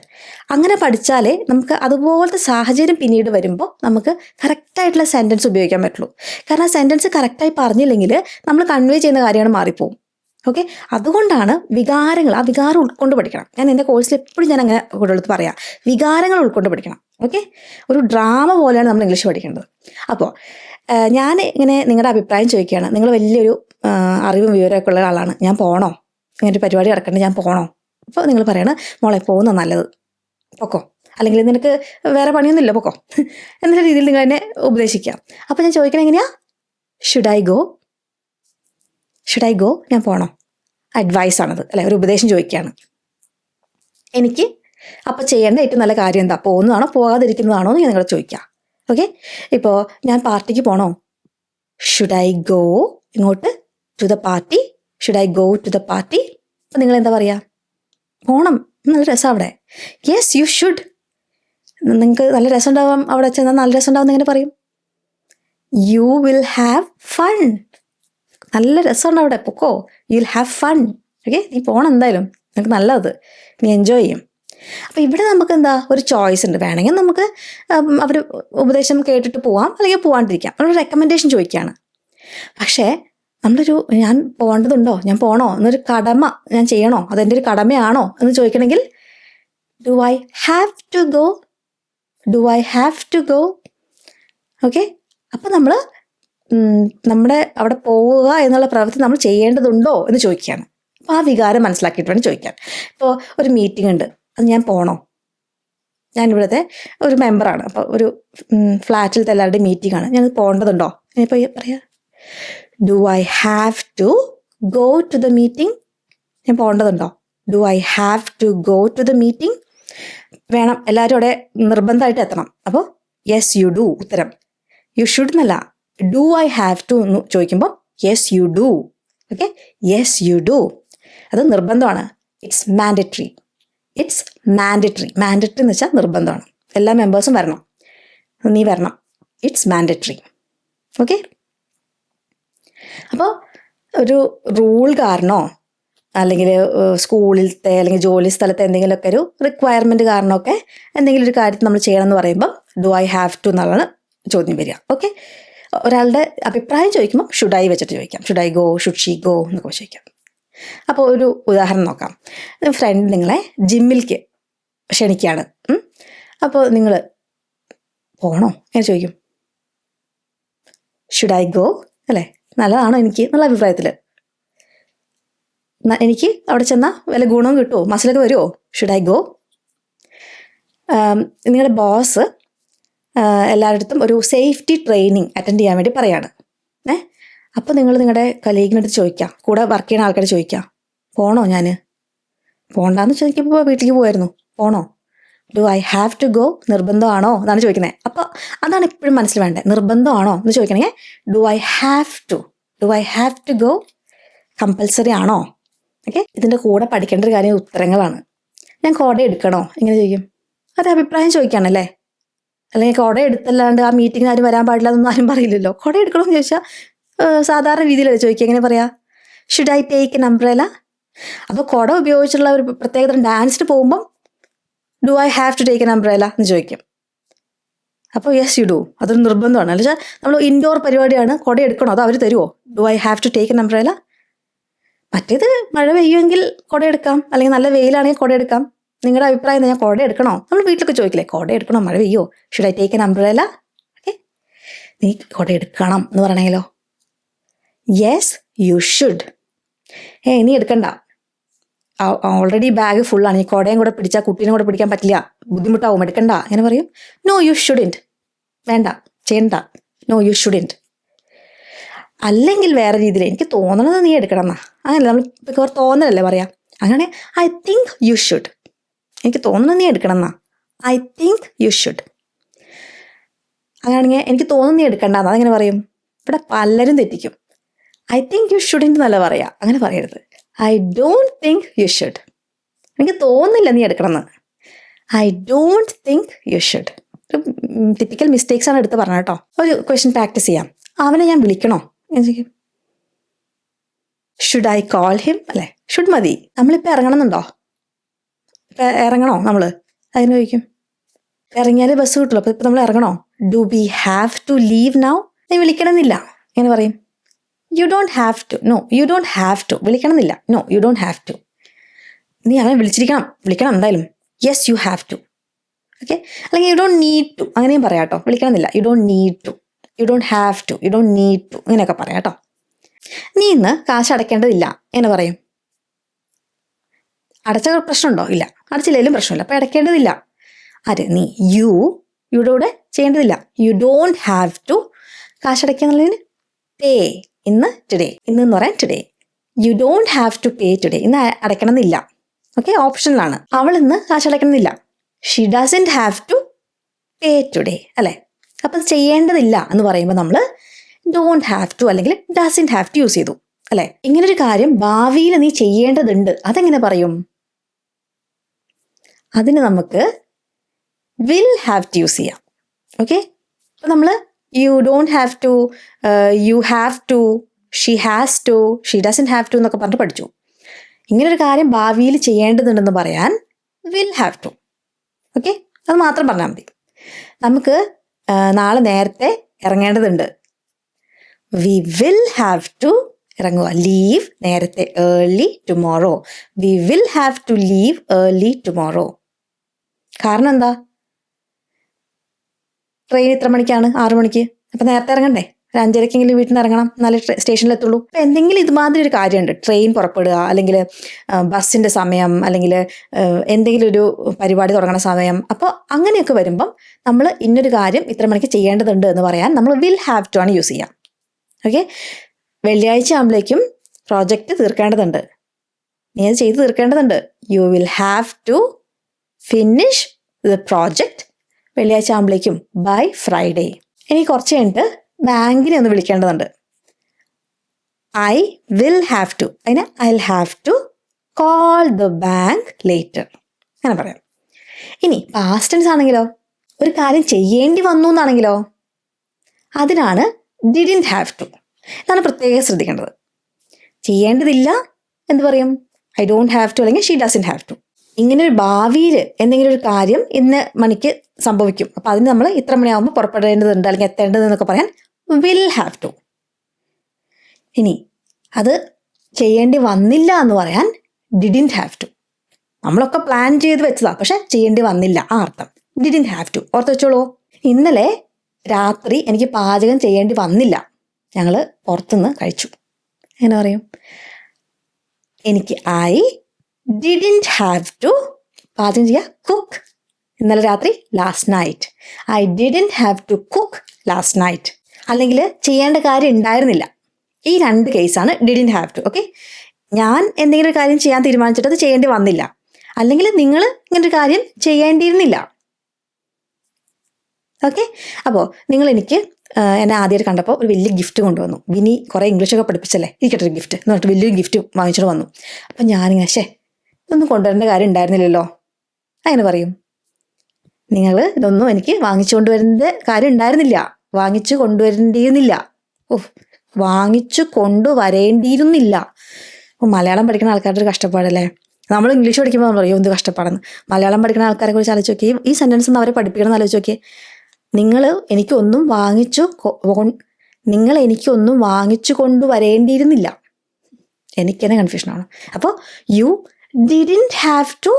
അങ്ങനെ പഠിച്ചാലേ നമുക്ക് അതുപോലത്തെ സാഹചര്യം പിന്നീട് വരുമ്പോൾ നമുക്ക് കറക്റ്റായിട്ടുള്ള സെൻറ്റൻസ് ഉപയോഗിക്കാൻ പറ്റുള്ളൂ. കാരണം ആ സെൻറ്റൻസ് കറക്റ്റായി പറഞ്ഞില്ലെങ്കിൽ നമ്മൾ കൺവേ ചെയ്യുന്ന കാര്യമാണ് മാറിപ്പോവും. ഓക്കെ, അതുകൊണ്ടാണ് വികാരങ്ങൾ, ആ വികാരം ഉൾക്കൊണ്ട് പഠിക്കണം. ഞാൻ എൻ്റെ കോഴ്സിൽ എപ്പോഴും ഞാൻ അങ്ങനെ കുട്ടികളടുത്ത് പറയാം, വികാരങ്ങൾ ഉൾക്കൊണ്ട് പഠിക്കണം. ഓക്കെ, ഒരു ഡ്രാമ പോലെയാണ് നമ്മൾ ഇംഗ്ലീഷ് പഠിക്കേണ്ടത്. അപ്പോൾ ഞാൻ ഇങ്ങനെ നിങ്ങളുടെ അഭിപ്രായം ചോദിക്കുകയാണ്. നിങ്ങൾ വലിയൊരു അറിവും വിവരമൊക്കെ ഉള്ള ആളാണ്. ഞാൻ പോകണോ, ഇങ്ങനെ ഒരു പരിപാടി നടക്കണ്ടേ, ഞാൻ പോകണോ? അപ്പോൾ നിങ്ങൾ പറയണം, മോളെ പോകുന്ന നല്ലത്, പൊക്കോ, അല്ലെങ്കിൽ നിനക്ക് വേറെ പണിയൊന്നുമില്ല, പൊക്കോ എന്നുള്ള രീതിയിൽ നിങ്ങൾ എന്നെ ഉപദേശിക്കാം. അപ്പോൾ ഞാൻ ചോദിക്കണം എങ്ങനെയാ? Should I go, should I go, ഞാൻ പോകണോ? അഡ്വൈസ് ആണത് അല്ലെ, ഒരു ഉപദേശം ചോദിക്കുകയാണ്. എനിക്ക് അപ്പോൾ ചെയ്യേണ്ട ഏറ്റവും നല്ല കാര്യം എന്താ? പോകുന്നതാണോ പോകാതിരിക്കുന്നതാണോ എന്ന് ഞാൻ നിങ്ങളെ ചോദിക്കാം. ഓക്കെ, ഇപ്പോൾ ഞാൻ പാർട്ടിക്ക് പോകണോ? ഷുഡ് ഐ ഗോ ഇങ്ങോട്ട് to the party? Should I go to the party? അപ്പോൾ നിങ്ങൾ എന്താ പറയുക? പോകണം, നല്ല രസം അവിടെ. Yes you should. നിങ്ങൾക്ക് നല്ല രസം ഉണ്ടാവാം, അവിടെ ചെന്നാൽ നല്ല രസം ഉണ്ടാവും എങ്ങനെ പറയും? U will have fun. നല്ല രസമുണ്ട് അവിടെ, പൊക്കോ. U will have fun. Okay, നീ പോകണം എന്തായാലും, നിനക്ക് നല്ലത്, നീ എൻജോയ് ചെയ്യും. അപ്പോൾ ഇവിടെ നമുക്ക് എന്താ ഒരു ചോയ്സ് ഉണ്ട്. വേണമെങ്കിൽ നമുക്ക് അവർ ഉപദേശം കേട്ടിട്ട് പോവാം, അല്ലെങ്കിൽ പോകാണ്ടിരിക്കാം. നമ്മളൊരു റെക്കമെൻഡേഷൻ ചോദിക്കുകയാണ്. പക്ഷേ ഞാൻ പോകേണ്ടതുണ്ടോ, ഞാൻ പോകണോ എന്നൊരു കടമ ഞാൻ ചെയ്യണോ, അതെൻ്റെ ഒരു കടമയാണോ എന്ന് ചോദിക്കണമെങ്കിൽ do I have to go, do I have to go. Okay, അപ്പോൾ നമ്മൾ നമ്മുടെ അവിടെ പോവുക എന്നുള്ള പ്രവൃത്തി നമ്മൾ ചെയ്യേണ്ടതുണ്ടോ എന്ന് ചോദിക്കുകയാണ്. അപ്പോൾ ആ വികാരം മനസ്സിലാക്കിയിട്ട് വേണം ചോദിക്കാൻ. ഇപ്പോൾ ഒരു മീറ്റിംഗ് ഉണ്ട്, അത് ഞാൻ പോകണോ? ഞാനിവിടുത്തെ ഒരു മെമ്പറാണ്, അപ്പോൾ ഒരു ഫ്ലാറ്റിലത്തെ എല്ലാവരുടെയും മീറ്റിംഗ് ആണ്, ഞാനത് പോകേണ്ടതുണ്ടോ? ഞാനിപ്പോൾ പറയാം, do I have to go to the meeting. ഞാൻ പോകേണ്ടതുണ്ടോ? Do I have to go to the meeting. വേണം, എല്ലാവരും അവിടെ നിർബന്ധമായിട്ട് എത്തണം. അപ്പോൾ യെസ് യു ഡു ഉത്തരം. യു ഷുഡ് എന്നല്ല, ഡു ഐ ഹാവ് ടു എന്ന് ചോദിക്കുമ്പോൾ yes you do. Okay, yes you do, അത് നിർബന്ധമാണ്. It's mandatory. It's mandatory. Mandatory എന്ന് വെച്ചാൽ നിർബന്ധമാണ്, എല്ലാ മെമ്പേഴ്സും വരണം, നീ വരണം. It's mandatory. ഓക്കെ, അപ്പോൾ ഒരു റൂൾ കാരണോ അല്ലെങ്കിൽ സ്കൂളിലത്തെ അല്ലെങ്കിൽ ജോലി സ്ഥലത്തെ എന്തെങ്കിലുമൊക്കെ ഒരു റിക്വയർമെൻറ്റ് കാരണമൊക്കെ എന്തെങ്കിലും ഒരു കാര്യത്തിൽ നമ്മൾ ചെയ്യണം എന്ന് പറയുമ്പോൾ ഡു ഐ ഹാവ് ടു എന്നുള്ളതാണ് ചോദ്യം വരിക. ഓക്കെ, ഒരാളുടെ അഭിപ്രായം ചോദിക്കുമ്പോൾ ഷുഡ് ഐ വെച്ചിട്ട് ചോദിക്കാം. Should I go, should she go എന്നൊക്കെ ചോദിക്കാം. അപ്പോൾ ഒരു ഉദാഹരണം നോക്കാം. ഫ്രണ്ട് നിങ്ങളെ ജിമ്മിലേക്ക് ക്ഷണിക്കുകയാണ്. അപ്പോൾ നിങ്ങൾ പോകണോ എന്ന് ചോദിക്കും. ഷുഡ് ഐ ഗോ അല്ലേ, നല്ലതാണോ എനിക്ക് എന്നുള്ള അഭിപ്രായത്തിൽ. എനിക്ക് അവിടെ ചെന്നാൽ വല്ല ഗുണവും കിട്ടുമോ, മസിലൊക്കെ വരുമോ? Should I go. നിങ്ങളുടെ ബോസ് എല്ലാവരുടെ ഒരു സേഫ്റ്റി ട്രെയിനിങ് അറ്റൻഡ് ചെയ്യാൻ വേണ്ടി പറയാണ്. അപ്പോൾ നിങ്ങൾ നിങ്ങളുടെ കലീഗിനടുത്ത് ചോദിക്കാം, കൂടെ വർക്ക് ചെയ്യുന്ന ആൾക്കാർ ചോദിക്കാം, പോണോ? ഞാൻ പോകണ്ടെന്ന് ചോദിക്കുമ്പോൾ വീട്ടിലേക്ക് പോയായിരുന്നു, പോണോ? Do I have to go, നിർബന്ധമാണോ എന്നാണ് ചോദിക്കുന്നത്. അപ്പോൾ അതാണ് എപ്പോഴും മനസ്സിൽ വേണ്ടത്. നിർബന്ധമാണോ എന്ന് ചോദിക്കണമെങ്കിൽ do I have to, do I have to go, compulsory ആണോ? ഓക്കെ, ഇതിൻ്റെ കൂടെ പഠിക്കേണ്ട ഒരു കാര്യം ഉത്തരങ്ങളാണ്. ഞാൻ കോട എടുക്കണോ ഇങ്ങനെ ചോദിക്കും, അത് അഭിപ്രായം ചോദിക്കുകയാണല്ലേ. അല്ലെങ്കിൽ കുട എടുത്തല്ലാണ്ട് ആ മീറ്റിങ്ങിന് ആരും വരാൻ പാടില്ല എന്നൊന്നും ആരും പറയില്ലല്ലോ. കുട എടുക്കണമെന്ന് ചോദിച്ചാൽ സാധാരണ രീതിയിലല്ലേ ചോദിക്കുക. എങ്ങനെ പറയാ? Should I take an umbrella. അപ്പോൾ കുട ഉപയോഗിച്ചുള്ള ഒരു പ്രത്യേകതരം ഡാൻസിന് പോകുമ്പം do I have to take an umbrella എന്ന് ചോദിക്കും. അപ്പോൾ യെസ് യു ഡു, അതൊരു നിർബന്ധമാണ്. അല്ല വെച്ചാൽ നമ്മൾ ഇൻഡോർ പരിപാടിയാണ്, കുട എടുക്കണോ അതോ അവർ തരുമോ? Do I have to take an umbrella. മറ്റേത് മഴ പെയ്യുമെങ്കിൽ കുട എടുക്കാം, അല്ലെങ്കിൽ നല്ല വെയിലാണെങ്കിൽ കുട എടുക്കാം. നിങ്ങളുടെ അഭിപ്രായം ഞാൻ കുട എടുക്കണോ? നമ്മൾ വീട്ടിലൊക്കെ ചോദിക്കില്ലേ, കുട എടുക്കണോ, മഴ പെയ്യോ, should I take an umbrella. Okay, നീ കുട എടുക്കണം എന്ന് പറയണമെങ്കിലോ യെസ് യു ഷുഡ്. നീ എടുക്കണ്ട, ഓൾറെഡി ബാഗ് ഫുള്ളാണ്, ഈ കുടയും കൂടെ പിടിച്ചാൽ കുട്ടീനെ കൂടെ പിടിക്കാൻ പറ്റില്ല, ബുദ്ധിമുട്ടാവും, എടുക്കണ്ട. അങ്ങനെ പറയും. നോ യു ഷുഡിൻറ്റ്, വേണ്ട, ചെയ്യണ്ട, നോ യു ഷുഡിൻറ്റ്. അല്ലെങ്കിൽ വേറെ രീതിയിൽ എനിക്ക് തോന്നണത് നീ എടുക്കണം എന്നാ, അങ്ങനല്ല, നമ്മൾ ഇപ്പോൾ തോന്നലല്ലേ പറയാം. അങ്ങനെ ഐ തിങ്ക് യു ഷുഡ്, എനിക്ക് തോന്നുന്നത് നീ എടുക്കണം എന്നാ, ഐ തിങ്ക് യു ഷുഡ്. അങ്ങനെയാണെങ്കിൽ എനിക്ക് തോന്നുന്നു നീ എടുക്കണ്ടെന്ന്, അതെങ്ങനെ പറയും? ഇവിടെ പലരും തെറ്റിക്കും. ഐ തിങ്ക് യു ഷുഡിൻറ്റ് എന്നല്ല പറയാം, അങ്ങനെ പറയരുത്. I don't think you should, എനിക്ക് തോന്നുന്നില്ല നീ എടുക്കണമെന്ന്. I don't think you should. Typical mistakes ആണ് എടുത്ത് പറഞ്ഞത് കേട്ടോ. ഒരു ക്വസ്റ്റ്യൻ പ്രാക്ടീസ് ചെയ്യാം. അവനെ ഞാൻ വിളിക്കണോ എന്ന് ചോദിക്കും. ഷുഡ് ഐ കോൾ ഹിം അല്ലേ, ഷുഡ് മതി. നമ്മളിപ്പോൾ ഇറങ്ങണമെന്നുണ്ടോ, ഇപ്പം ഇറങ്ങണോ നമ്മൾ, അതിന് ചോദിക്കും. ഇറങ്ങിയാലേ ബസ് കിട്ടുള്ളൂ, അപ്പോൾ ഇപ്പം നമ്മൾ ഇറങ്ങണോ? Do we have to leave now. നീ വിളിക്കണമെന്നില്ല, എങ്ങനെ പറയും? You don't have to. No you don't have to, വിളിക്കണമെന്നില്ല. No you don't have to. നീ അവനെ വിളിക്കണം എന്തായാലും. Yes you have to. Okay, അല്ലെങ്കിൽ യു ഡോണ്ട് നീഡ് ടു, അങ്ങനെയും പറയാം കേട്ടോ. വിളിക്കണമെന്നില്ല, you don't need to, you don't have to, you don't need to, ഇങ്ങനെയൊക്കെ പറയാം കേട്ടോ. നീ ഇന്ന് കാശ് അടയ്ക്കേണ്ടതില്ല എന്ന് പറയും. അടച്ച പ്രശ്നമുണ്ടോ? ഇല്ല. അടച്ചില്ലെങ്കിലും പ്രശ്നമില്ല, അപ്പോൾ അടയ്ക്കേണ്ടതില്ല. ആര്? നീ. യുടെ കൂടെ ചെയ്യേണ്ടതില്ല. You don't have to. കാശ് അടയ്ക്കുക എന്നുള്ളതിന് പേ. ഇന്ന് ടുഡേ, ഇന്ന് പറയാൻ today. You don't have to pay today, ഇന്ന് അടയ്ക്കണമെന്നില്ല. ഓക്കെ, ഓപ്ഷനിലാണ്. അവൾ ഇന്ന് കാശ് അടയ്ക്കണമെന്നില്ല. She doesn't have to pay today അല്ലേ. അപ്പം അത് ചെയ്യേണ്ടതില്ല എന്ന് പറയുമ്പോൾ നമ്മൾ ഡോണ്ട് ഹാവ് ടു അല്ലെങ്കിൽ ഡസൻറ്റ് ഹാവ് ടു യൂസ് ചെയ്തു അല്ലേ. ഇങ്ങനൊരു കാര്യം ഭാവിയിൽ നീ ചെയ്യേണ്ടതുണ്ട്, അതെങ്ങനെ പറയും? അതിന് നമുക്ക് വിൽ ഹാവ് ടു യൂസ് ചെയ്യാം. ഓക്കെ, അപ്പോൾ നമ്മൾ you don't have to, you have to, she has to, she doesn't have to എന്നൊക്കെ പറഞ്ഞ് പഠിച്ചു. ഇങ്ങനൊരു കാര്യം ഭാവിയിൽ ചെയ്യേണ്ടതുണ്ടെന്ന് പറയാൻ വിൽ ഹാവ് ടു. ഓക്കെ, അത് മാത്രം പറഞ്ഞാൽ മതി. നമുക്ക് നാളെ നേരത്തെ ഇറങ്ങേണ്ടതുണ്ട്. വി വിൽ ഹാവ് ടു ഇറങ്ങുക. ലീവ് നേരത്തെ, early tomorrow. We will have to leave early tomorrow. കാരണം എന്താ? ട്രെയിൻ ഇത്ര മണിക്കാണ്? 6 മണിക്ക്. അപ്പം നേരത്തെ ഇറങ്ങണ്ടേ? ഒരു 5:30 വീട്ടിൽ നിന്ന് ഇറങ്ങണം, എന്നാലേ സ്റ്റേഷനിലെത്തുള്ളൂ. അപ്പം എന്തെങ്കിലും ഇതുമാതിരി ഒരു കാര്യമുണ്ട്, ട്രെയിൻ പുറപ്പെടുക, അല്ലെങ്കിൽ ബസ്സിൻ്റെ സമയം, അല്ലെങ്കിൽ എന്തെങ്കിലും ഒരു പരിപാടി തുടങ്ങുന്ന സമയം. അപ്പോൾ അങ്ങനെയൊക്കെ വരുമ്പം നമ്മൾ ഇന്നൊരു കാര്യം ഇത്ര മണിക്ക് ചെയ്യേണ്ടതുണ്ട് എന്ന് പറയാൻ നമ്മൾ വിൽ ഹാവ് ടു ആണ് യൂസ് ചെയ്യാം. ഓക്കെ, വെള്ളിയാഴ്ച ആകുമ്പോഴേക്കും പ്രോജക്റ്റ് തീർക്കേണ്ടതുണ്ട്, നീ അത് ചെയ്ത് തീർക്കേണ്ടതുണ്ട്. You will have to finish the project വെള്ളിയാഴ്ച ആകുമ്പോഴേക്കും ബൈ ഫ്രൈഡേ. ഇനി കുറച്ച് കഴിഞ്ഞിട്ട് ബാങ്കിനെ ഒന്ന് വിളിക്കേണ്ടതുണ്ട്. ഐ വിൽ ഹാവ് ടു, അതിന് I will have to call the bank later, അങ്ങനെ പറയാം. ഇനി പാസ്റ്റ് ടെൻസ് ആണെങ്കിലോ, ഒരു കാര്യം ചെയ്യേണ്ടി വന്നു എന്നാണെങ്കിലോ, അതിനാണ് ഡിഡിൻറ്റ് ഹാവ് ടു. ഇതാണ് പ്രത്യേകം ശ്രദ്ധിക്കേണ്ടത്. ചെയ്യേണ്ടതില്ല എന്ത് പറയും? ഐ ഡോണ്ട് ഹാവ് ടു, അല്ലെങ്കിൽ ഷീ ഡസൻറ്റ് ഹാവ് ടു. ഇങ്ങനെ ഒരു ഭാവിയിൽ എന്തെങ്കിലും ഒരു കാര്യം ഇന്ന മണിക്ക് സംഭവിക്കും, അപ്പം അതിന് നമ്മൾ ഇത്ര മണിയാകുമ്പോൾ പുറപ്പെടേണ്ടതുണ്ട് അല്ലെങ്കിൽ എത്തേണ്ടതെന്നൊക്കെ പറയാൻ വിൽ ഹാവ് ടു. ഇനി അത് ചെയ്യേണ്ടി വന്നില്ല എന്ന് പറയാൻ ഡിഡിൻറ്റ് ഹാവ് ടു. നമ്മളൊക്കെ പ്ലാൻ ചെയ്ത് വെച്ചതാ, പക്ഷെ ചെയ്യേണ്ടി വന്നില്ല, ആ അർത്ഥം ഡിഡിൻറ്റ് ഹാവ് ടു. ഓർത്ത് വെച്ചോളൂ. ഇന്നലെ രാത്രി എനിക്ക് പാചകം ചെയ്യേണ്ടി വന്നില്ല, ഞങ്ങൾ പുറത്തുനിന്ന് കഴിച്ചു. എങ്ങനെ പറയും? എനിക്ക് ഐ ഡിഡിൻറ്റ് ഹാവ് ടു പാചകം ചെയ്യുക, കുക്ക്. ഇന്നലെ രാത്രി, last night. I didn't have to cook last night. അല്ലെങ്കിൽ ചെയ്യേണ്ട കാര്യം ഉണ്ടായിരുന്നില്ല. ഈ 2 കേസാണ് ഡിഡിൻറ്റ് ഹാവ് ടു. ഓക്കെ, ഞാൻ എന്തെങ്കിലും ഒരു കാര്യം ചെയ്യാൻ തീരുമാനിച്ചിട്ട് അത് ചെയ്യേണ്ടി വന്നില്ല, അല്ലെങ്കിൽ നിങ്ങൾ ഇങ്ങനൊരു കാര്യം ചെയ്യേണ്ടിയിരുന്നില്ല. ഓക്കെ, അപ്പോൾ നിങ്ങൾ എനിക്ക് എന്നെ ആദ്യമായിട്ട് കണ്ടപ്പോൾ ഒരു വലിയ ഗിഫ്റ്റ് കൊണ്ടുവന്നു. വിനി കുറേ ഇംഗ്ലീഷൊക്കെ പഠിപ്പിച്ചല്ലേ, ഇരിക്കട്ടെ ഒരു ഗിഫ്റ്റ് എന്ന് പറഞ്ഞിട്ട് വലിയൊരു ഗിഫ്റ്റ് വാങ്ങിച്ചിട്ട് വന്നു. അപ്പം ഞാനിങ്ങനെ ഇതൊന്നും കൊണ്ടുവരേണ്ട കാര്യം ഉണ്ടായിരുന്നില്ലല്ലോ, അങ്ങനെ പറയും. നിങ്ങൾ ഇതൊന്നും എനിക്ക് വാങ്ങിച്ചു കൊണ്ടുവരേണ്ട കാര്യം ഉണ്ടായിരുന്നില്ല, വാങ്ങിച്ചു കൊണ്ടുവരേണ്ടിയിരുന്നില്ല. വാങ്ങിച്ചു കൊണ്ടുവരേണ്ടിയിരുന്നില്ല. മലയാളം പഠിക്കുന്ന ആൾക്കാരുടെ ഒരു കഷ്ടപ്പാടല്ലേ. നമ്മൾ ഇംഗ്ലീഷ് പഠിക്കുമ്പോൾ നമ്മൾ പറയും എന്ത് കഷ്ടപ്പാടെന്ന്. മലയാളം പഠിക്കുന്ന ആൾക്കാരെ കുറിച്ച് ആലോചിച്ച് നോക്കി, ഈ സെൻറ്റൻസ് ഒന്ന് അവരെ പഠിപ്പിക്കണം എന്ന് ആലോചിച്ച് നോക്കിയേ. നിങ്ങൾ എനിക്കൊന്നും വാങ്ങിച്ചു കൊണ്ടുവരേണ്ടിയിരുന്നില്ല. എനിക്ക് തന്നെ കൺഫ്യൂഷനാണ്. അപ്പോൾ you didn't have to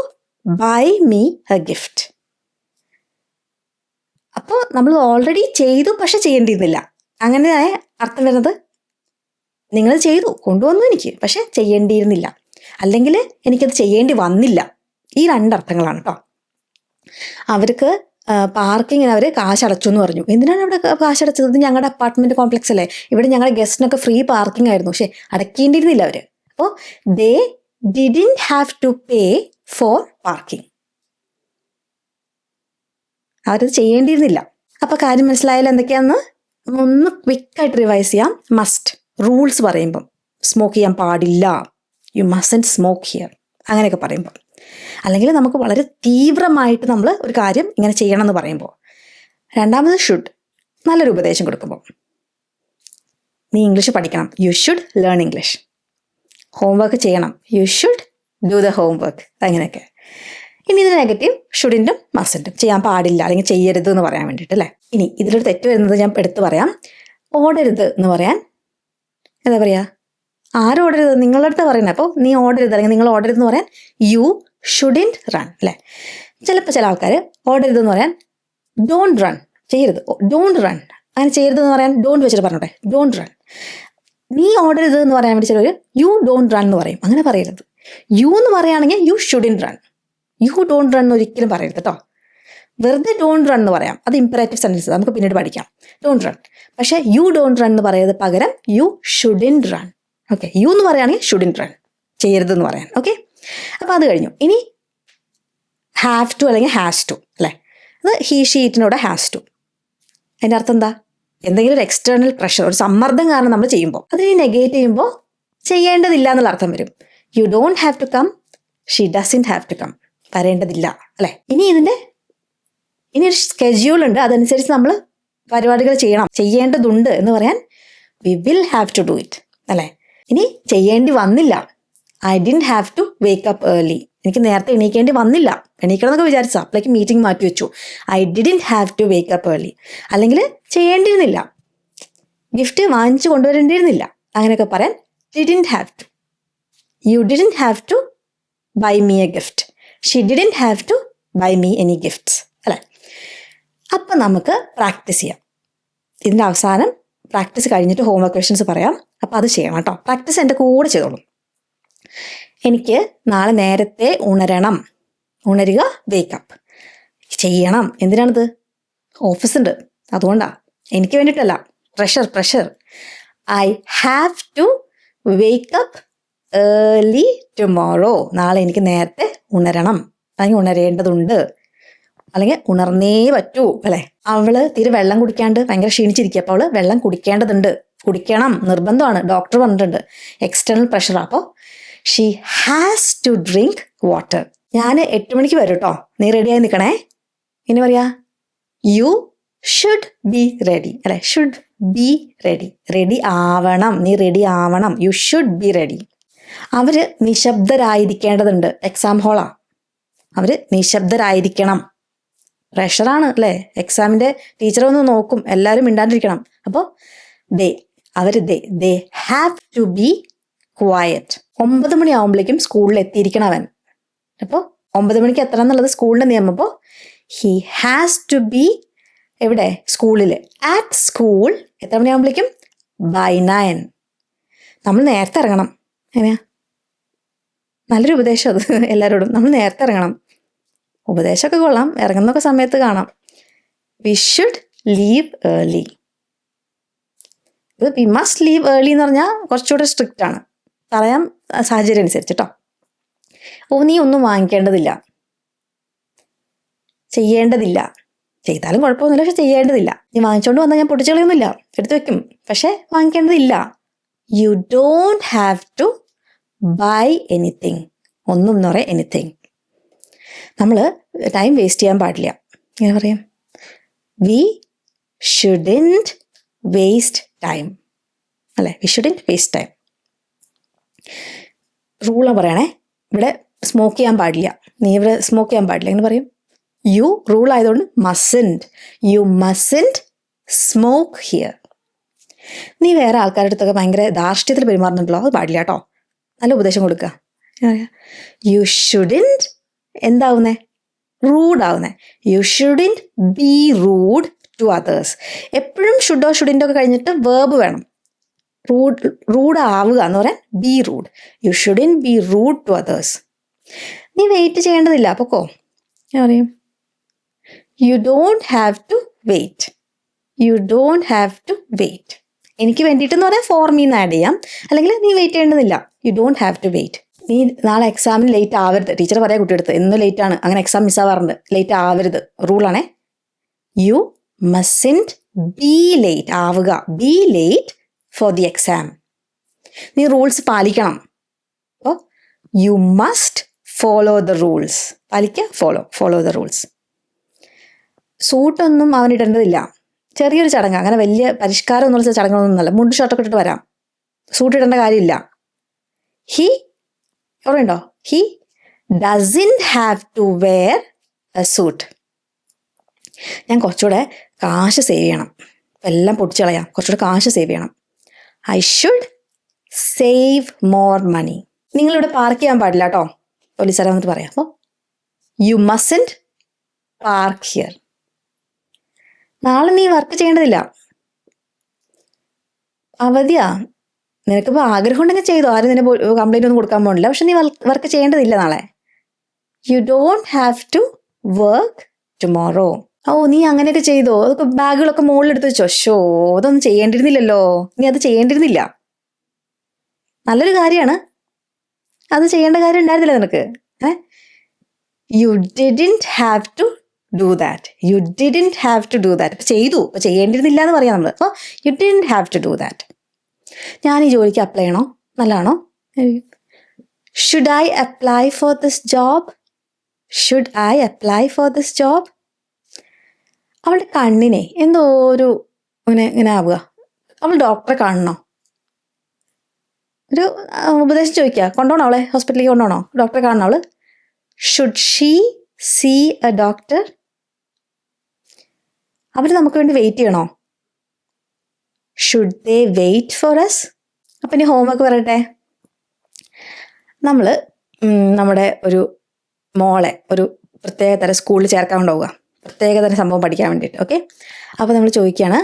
buy me a gift. അപ്പോൾ നമ്മൾ ഓൾറെഡി ചെയ്തു, പക്ഷെ ചെയ്യേണ്ടിയിരുന്നില്ല. അങ്ങനെ അർത്ഥം വരുന്നത് നിങ്ങൾ ചെയ്തു, കൊണ്ടുവന്നു എനിക്ക്, പക്ഷെ ചെയ്യേണ്ടിയിരുന്നില്ല, അല്ലെങ്കിൽ എനിക്കത് ചെയ്യേണ്ടി വന്നില്ല. ഈ 2 അർത്ഥങ്ങളാണ് കേട്ടോ. അവർക്ക് പാർക്കിങ്ങിന് അവർ കാശടച്ചു എന്ന് പറഞ്ഞു. എന്തിനാണ് അവിടെ കാശടച്ചത്? ഇത് ഞങ്ങളുടെ അപ്പാർട്ട്മെൻറ്റ് കോംപ്ലക്സ് അല്ലേ, ഇവിടെ ഞങ്ങളുടെ ഗസ്റ്റിനൊക്കെ ഫ്രീ പാർക്കിംഗ് ആയിരുന്നു, പക്ഷെ അടയ്ക്കേണ്ടിയിരുന്നില്ല അവർ. അപ്പോൾ they didn't have to pay for parking. അവരത് ചെയ്യേണ്ടിയിരുന്നില്ല. അപ്പോൾ കാര്യം മനസ്സിലായാലും എന്തൊക്കെയാണെന്ന് ഒന്ന് ക്വിക്കായിട്ട് റിവൈസ് ചെയ്യാം. മസ്റ്റ്, റൂൾസ് പറയുമ്പം സ്മോക്ക് ചെയ്യാൻ പാടില്ല, യു മസ്റ്റൻറ്റ് സ്മോക്ക് ഹിയർ, അങ്ങനെയൊക്കെ പറയുമ്പോൾ. അല്ലെങ്കിൽ നമുക്ക് വളരെ തീവ്രമായിട്ട് നമ്മൾ ഒരു കാര്യം ഇങ്ങനെ ചെയ്യണം എന്ന് പറയുമ്പോൾ. രണ്ടാമത് ഷുഡ്, നല്ലൊരു ഉപദേശം കൊടുക്കുമ്പോൾ. നീ ഇംഗ്ലീഷ് പഠിക്കണം, you should learn English. Homework ചെയ്യണം, you should do the homework, അങ്ങനെയൊക്കെ. ഇനി ഇതിന് നെഗറ്റീവ് ഷുഡിൻ്റും മസ്റ്റൻറ്റും, ചെയ്യാൻ പാടില്ല അല്ലെങ്കിൽ ചെയ്യരുത് എന്ന് പറയാൻ വേണ്ടിയിട്ട് അല്ലേ. ഇനി ഇതിലൊരു തെറ്റ് വരുന്നത് ഞാൻ എടുത്ത് പറയാം. ഓടരുത് എന്ന് പറയാൻ എന്താ പറയുക? ആരും ഓടരുത്, നിങ്ങളുടെ അടുത്ത് പറയുന്നത്. അപ്പോൾ നീ ഓടരുത് അല്ലെങ്കിൽ നിങ്ങൾ ഓടരുത് എന്ന് പറയാൻ യു ഷുഡിൻറ്റ് റൺ അല്ലേ. ചിലപ്പോൾ ചില ആൾക്കാർ ഓടരുത് എന്ന് പറയാൻ ഡോണ്ട് റൺ, ചെയ്യരുത്, ഡോണ്ട് റൺ, അങ്ങനെ ചെയ്യരുത് എന്ന് പറയാൻ ഡോണ്ട് വെച്ചിട്ട് പറഞ്ഞോട്ടെ, ഡോണ്ട് റൺ. നീ ഓടരുത് എന്ന് പറയാൻ വേണ്ടി ചിലർ യു ഡോണ്ട് റൺ എന്ന് പറയും. അങ്ങനെ പറയരുത്. യു എന്ന് പറയുകയാണെങ്കിൽ you shouldn't run, you don't run ഒരിക്കലും പറയരുത് കേട്ടോ. വെറുതെ ഡോണ്ട് റൺ എന്ന് പറയാം, അത് ഇമ്പറേറ്റീവ് സെൻറ്റൻസ്, നമുക്ക് പിന്നീട് പഠിക്കാം. Don't run. പക്ഷേ യു ഡോണ്ട് റൺ എന്ന് പറയരുത്, പകരം you shouldn't run. Okay, you എന്ന് പറയുകയാണെങ്കിൽ ഷുഡിൻറ്റ് റൺ, ചെയ്യരുതെന്ന് പറയാൻ. ഓക്കെ, അപ്പോൾ അത് കഴിഞ്ഞു. ഇനി ഹാവ് ടു അല്ലെങ്കിൽ ഹാസ് ടു അല്ലേ. അത് ഹീ ഷീറ്റിനോട് ഹാസ് ടു. അതിൻ്റെ അർത്ഥം എന്താ? എന്തെങ്കിലും ഒരു എക്സ്റ്റേണൽ പ്രഷർ, ഒരു സമ്മർദ്ദം കാരണം നമ്മൾ ചെയ്യുമ്പോൾ അതിനെ നെഗേറ്റ് ചെയ്യുമ്പോൾ ചെയ്യേണ്ടതില്ല എന്നുള്ള അർത്ഥം വരും. You don't have to come, she doesn't have to come, വരേണ്ടതില്ല. അല്ലേ? ഇനി ഒരു സ്കെഡ്യൂൾ ഉണ്ട്, അതനുസരിച്ച് നമ്മൾ പരിപാടികൾ ചെയ്യേണ്ടതുണ്ട് എന്ന് പറയാൻ we will have to do it, അല്ലേ? ഇനി ചെയ്യേണ്ടി വന്നില്ല, I didn't have to wake up early. എനിക്ക് നേരത്തെ എണീക്കേണ്ടി വന്നില്ല, എണീക്കണം എന്നൊക്കെ വിചാരിച്ചു, അപ്പോഴേക്ക് മീറ്റിംഗ് മാറ്റി വെച്ചു. I didn't have to wake up early. അല്ലെങ്കിൽ ചെയ്യേണ്ടിയിരുന്നില്ല, ഗിഫ്റ്റ് വാങ്ങിച്ചു കൊണ്ടുവരേണ്ടിയിരുന്നില്ല, അങ്ങനെയൊക്കെ പറയാൻ didn't have to. You didn't have to buy me a gift. She didn't have to buy me any gifts, അല്ലേ? അപ്പം നമുക്ക് പ്രാക്ടീസ് ചെയ്യാം. ഇതിൻ്റെ അവസാനം പ്രാക്ടീസ് കഴിഞ്ഞിട്ട് ഹോംവർക്ക് ക്വസ്റ്റ്യൻസ് പറയാം. അപ്പോൾ അത് ചെയ്യണം കേട്ടോ. പ്രാക്ടീസ് എൻ്റെ കൂടെ ചെയ്തോളൂ. എനിക്ക് നാളെ നേരത്തെ ഉണരുക, വേക്കപ്പ് ചെയ്യണം. എന്തിനാണിത്? ഓഫീസുണ്ട്, അതുകൊണ്ടാണ്, എനിക്ക് വേണ്ടിയിട്ടല്ല. Pressure. I have to wake up early tomorrow. നാളെ എനിക്ക് നേരത്തെ ഉണരണം, അല്ലെങ്കിൽ ഉണരേണ്ടതുണ്ട്, അല്ലെങ്കിൽ ഉണർന്നേ പറ്റൂ, അല്ലേ? അവള് തീരെ വെള്ളം കുടിക്കാണ്ട് ഭയങ്കര ക്ഷീണിച്ചിരിക്കുക, അപ്പോൾ അവള് വെള്ളം കുടിക്കണം, നിർബന്ധമാണ്, ഡോക്ടർ പറഞ്ഞിട്ടുണ്ട്, എക്സ്റ്റേണൽ പ്രഷർ. അപ്പോൾ she has to drink water. ഞാൻ 8 മണിക്ക് വരും കേട്ടോ, നീ റെഡിയായി നിൽക്കണേ. ഇനി പറയാ യു ഷുഡ് ബി റെഡി, അല്ലെ? ഷുഡ് ബി റെഡി, റെഡി ആവണം, നീ റെഡി ആവണം, യു ഷുഡ് ബി റെഡി. അവര് നിശബ്ദരായിരിക്കേണ്ടതുണ്ട്, എക്സാം ഹോളാ, അവര് നിശബ്ദരായിരിക്കണം, പ്രഷറാണ്, അല്ലേ? എക്സാമിൻ്റെ ടീച്ചർ ഒന്ന് നോക്കും, എല്ലാവരും മിണ്ടാണ്ടിരിക്കണം. അപ്പോൾ they have to be quiet. 9 മണിയാവുമ്പോഴേക്കും സ്കൂളിൽ എത്തിയിരിക്കണം അവൻ. അപ്പോൾ 9 മണിക്ക് എത്തണം എന്നുള്ളത് സ്കൂളിൻ്റെ നിയമം. അപ്പോൾ ഹി ഹാസ് ടു ബി എവിടെ? സ്കൂളിൽ. ആറ്റ് സ്കൂൾ എത്ര മണിയാവുമ്പോഴേക്കും? ബൈ 9. നമ്മൾ നേരത്തെ ഇറങ്ങണം. എങ്ങനെയാ? നല്ലൊരു ഉപദേശം അത് എല്ലാവരോടും. നമ്മൾ നേരത്തെ ഇറങ്ങണം. ഉപദേശമൊക്കെ കൊള്ളാം, ഇറങ്ങുന്നൊക്കെ സമയത്ത് കാണാം. We should leave early. ഇത് വി മസ്റ്റ് ലീവ് ഏർലി എന്ന് പറഞ്ഞാൽ കുറച്ചുകൂടെ സ്ട്രിക്റ്റ് ആണ്, പറയാം സാഹചര്യം അനുസരിച്ച് കേട്ടോ. നീ ഒന്നും വാങ്ങിക്കേണ്ടതില്ല, ചെയ്യേണ്ടതില്ല, ചെയ്താലും കുഴപ്പമൊന്നുമില്ല, പക്ഷെ ചെയ്യേണ്ടതില്ല. നീ വാങ്ങിച്ചോണ്ട് വന്നാൽ ഞാൻ പൊട്ടിച്ചു കളയൊന്നുമില്ല, എടുത്തു വെക്കും, പക്ഷെ വാങ്ങിക്കേണ്ടതില്ല. You don't have to buy anything. ഒന്നും എന്ന് പറയാം എനിത്തിങ്. നമ്മൾ ടൈം വേസ്റ്റ് ചെയ്യാൻ പാടില്ല. എങ്ങനെ പറയാം? വി ഷുഡിൻറ്റ് വേസ്റ്റ് ടൈം, അല്ലേ? We shouldn't waste time. റൂളാണ് പറയണേ. ഇവിടെ സ്മോക്ക് ചെയ്യാൻ പാടില്ല, നീ ഇവിടെ സ്മോക്ക് ചെയ്യാൻ പാടില്ല. എങ്ങനെ പറയും? യു റൂൾ ആയതുകൊണ്ട് mustn't. You mustn't smoke here. നീ വേറെ ആൾക്കാരുടെ അടുത്തൊക്കെ ഭയങ്കര ധാർഷ്ട്യത്തിൽ പെരുമാറുന്നുണ്ടല്ലോ, അത് പാടില്ല കേട്ടോ. നല്ല ഉപദേശം കൊടുക്കുക. യു ഷുഡിൻറ്റ് എന്താവുന്നേ? റൂഡാവുന്നേ. You shouldn't be rude to others. എപ്പോഴും ഷുഡോ ഷുഡിൻ്റെ ഒക്കെ കഴിഞ്ഞിട്ട് വേർബ് വേണം. റൂഡ് ആവുക എന്ന് പറയാൻ be rude. You shouldn't be rude to others. നീ വെയിറ്റ് ചെയ്യേണ്ടതില്ല, പൊക്കോ. ഞാൻ പറയും you don't have to wait. You don't have to wait. എനിക്ക് വേണ്ടിയിട്ടെന്ന് പറയാൻ ഫോർ മീന്ന് ആഡ് ചെയ്യാം, അല്ലെങ്കിൽ നീ വെയിറ്റ് ചെയ്യേണ്ടതില്ല. You don't have to wait. നീ നാളെ എക്സാമിന് ലേറ്റ് ആവരുത്. ടീച്ചർ പറയാം കുട്ടിയെടുത്ത്, എന്നും ലേറ്റാണ്, അങ്ങനെ എക്സാം മിസ്സാവാറുണ്ട്. ലേറ്റ് ആവരുത്, റൂളാണേ. You mustn't be late. ആവുക, be late for the exam. നീ റൂൾസ് പാലിക്കണം. അപ്പോൾ you must follow the rules. പാലിക്കുക, ഫോളോ ദ റൂൾസ്. സൂട്ടൊന്നും അവനിടേണ്ടതില്ല, ചെറിയൊരു ചടങ്ങ്, അങ്ങനെ വലിയ പരിഷ്കാരം എന്നുള്ള ചടങ്ങൊന്നുമല്ല. മുണ്ട് ഷർട്ടൊക്കെ ഇട്ടിട്ട് വരാം, സൂട്ട് ഇടേണ്ട കാര്യമില്ല. ഹി ഓർമ്മയുണ്ടോ? He doesn't have to wear a suit. ഞാൻ കുറച്ചുകൂടെ കാശ് സേവ് ചെയ്യണം, എല്ലാം പൊട്ടിച്ച് കളയാം, കുറച്ചുകൂടെ കാശ് സേവ് ചെയ്യണം. I should save more money. നിങ്ങളിവിടെ പാർക്ക് ചെയ്യാൻ പാടില്ല കേട്ടോ, പോലീസുകാരെ വന്നിട്ട് പറയാം. അപ്പോൾ യു മസ്റ്റൻറ്റ് പാർക്ക് ഹിയർ. നാളെ നീ വർക്ക് ചെയ്യേണ്ടതില്ല, അവധിയാ. നിനക്കിപ്പോൾ ആഗ്രഹം ഉണ്ടെങ്കിൽ ചെയ്തോ, ആരും നിന്നെ കംപ്ലൈൻ്റ് ഒന്നും കൊടുക്കാൻ പോകണില്ല, പക്ഷെ നീ വർക്ക് ചെയ്യേണ്ടതില്ല നാളെ. You don't have to work tomorrow. നീ അങ്ങനെയൊക്കെ ചെയ്തോ, അതൊക്കെ ബാഗുകളൊക്കെ മുകളിലെടുത്ത് വെച്ചോ. അതൊന്നും ചെയ്യേണ്ടിരുന്നില്ലല്ലോ, നീ അത് ചെയ്യേണ്ടിരുന്നില്ല. നല്ലൊരു കാര്യമാണ്, അത് ചെയ്യേണ്ട കാര്യം ഉണ്ടായിരുന്നില്ല നിനക്ക്. You didn't have to do that. You didn't have to do that. ഇപ്പം ചെയ്തു, ഇപ്പം ചെയ്യേണ്ടിരുന്നില്ല എന്ന് പറയാം നമ്മൾ. അപ്പോൾ you didn't have to do that. ഞാൻ ഈ ജോലിക്ക് അപ്ലൈ ചെയ്യണോ? നല്ലതാണോ? Should I apply for this job? Should I apply for this job? അവളുടെ കണ്ണിനെ എന്തോ ഒരു ഇങ്ങനെ ആവുക. അവൾ ഡോക്ടറെ കാണണോ? ഒരു ഉപദേശം ചോദിക്കുക. കൊണ്ടുപോകണോ അവളെ ഹോസ്പിറ്റലിലേക്ക്? കൊണ്ടുപോകണോ? ഡോക്ടറെ കാണണോ അവള്? Should she see a doctor? അവർ നമുക്ക് വേണ്ടി വെയിറ്റ് ചെയ്യണോ? Should they wait for us? അപ്പം ഇനി ഹോംവർക്ക് പറയട്ടെ. നമ്മൾ നമ്മുടെ ഒരു മോളെ ഒരു പ്രത്യേക തരം സ്കൂളിൽ ചേർക്കാൻ കൊണ്ടുപോവുക, പ്രത്യേക തരം സംഭവം പഠിക്കാൻ വേണ്ടിയിട്ട്. ഓക്കെ, അപ്പോൾ നമ്മൾ ചോദിക്കുകയാണ്,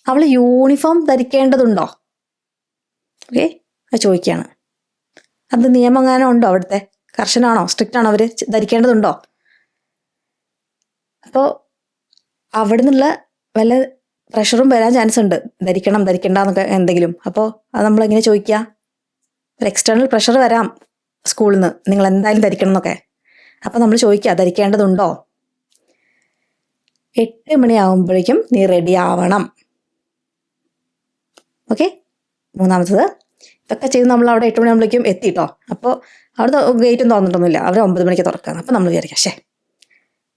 അവൾ യൂണിഫോം ധരിക്കേണ്ടതുണ്ടോ? ഓക്കെ, അത് ചോദിക്കുകയാണ്. അത് നിയമം എങ്ങാനും ഉണ്ടോ? അവിടുത്തെ കർശനമാണോ, സ്ട്രിക്റ്റ് ആണോ? അവർ ധരിക്കേണ്ടതുണ്ടോ? അപ്പോൾ അവിടെ നിന്നുള്ള വല്ല പ്രഷറും വരാൻ ചാൻസ് ഉണ്ട്, ധരിക്കണം ധരിക്കണ്ട എന്നൊക്കെ എന്തെങ്കിലും. അപ്പോൾ അത് നമ്മളെങ്ങനെ ചോദിക്കുക? ഒരു എക്സ്റ്റേണൽ പ്രഷർ വരാം സ്കൂളിൽ നിന്ന്, നിങ്ങൾ എന്തായാലും ധരിക്കണം എന്നൊക്കെ. അപ്പോൾ നമ്മൾ ചോദിക്കുക, ധരിക്കേണ്ടതുണ്ടോ? 8 മണിയാകുമ്പോഴേക്കും നീ റെഡി ആവണം. ഓക്കെ, മൂന്നാമത്തത്, ഇതൊക്കെ ചെയ്ത് നമ്മൾ അവിടെ 8 മണിയാകുമ്പോഴേക്കും എത്തിട്ടോ. അപ്പോൾ അവിടെ ഗേറ്റും തുറന്നിട്ടൊന്നുമില്ല, അവർ 9 മണിക്ക് തുറക്കുക. അപ്പോൾ നമ്മൾ വിചാരിക്കാം,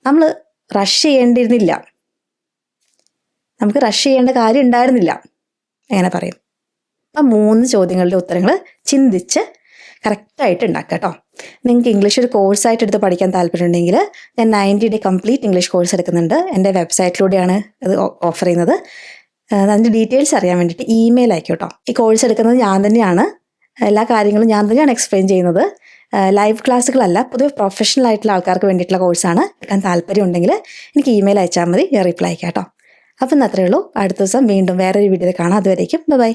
നമ്മൾ റഷ് ചെയ്യേണ്ടിയിരുന്നില്ല, നമുക്ക് റഷ് ചെയ്യേണ്ട കാര്യം ഉണ്ടായിരുന്നില്ല, എങ്ങനെ പറയും? അപ്പം 3 ചോദ്യങ്ങളുടെ ഉത്തരങ്ങൾ ചിന്തിച്ച് കറക്റ്റായിട്ട് ഉണ്ടാക്കുക കേട്ടോ. നിങ്ങൾക്ക് ഇംഗ്ലീഷ് ഒരു കോഴ്സായിട്ട് എടുത്ത് പഠിക്കാൻ താല്പര്യമുണ്ടെങ്കിൽ ഞാൻ 90 ഡേ കംപ്ലീറ്റ് ഇംഗ്ലീഷ് കോഴ്സ് എടുക്കുന്നുണ്ട്. എൻ്റെ വെബ്സൈറ്റിലൂടെയാണ് അത് ഓഫർ ചെയ്യുന്നത്. അതിൻ്റെ ഡീറ്റെയിൽസ് അറിയാൻ വേണ്ടിയിട്ട് ഇമെയിൽ അയക്കും കേട്ടോ. ഈ കോഴ്സ് എടുക്കുന്നത് ഞാൻ തന്നെയാണ്, എല്ലാ കാര്യങ്ങളും ഞാൻ തന്നെയാണ് എക്സ്പ്ലെയിൻ ചെയ്യുന്നത്. ലൈവ് ക്ലാസ്സുകളല്ല, പൊതുവെ പ്രൊഫഷണൽ ആയിട്ടുള്ള ആൾക്കാർക്ക് വേണ്ടിയിട്ടുള്ള കോഴ്സാണ്. എടുക്കാൻ താല്പര്യമുണ്ടെങ്കിൽ എനിക്ക് ഇമെയിൽ അയച്ചാൽ മതി, ഞാൻ റിപ്ലൈ അയക്കാം കേട്ടോ. അപ്പം ഇന്ന് അത്രയേ ഉള്ളൂ. അടുത്ത ദിവസം വീണ്ടും വേറൊരു വീഡിയോയിൽ കാണാം. അതുവരേക്കും ബൈ.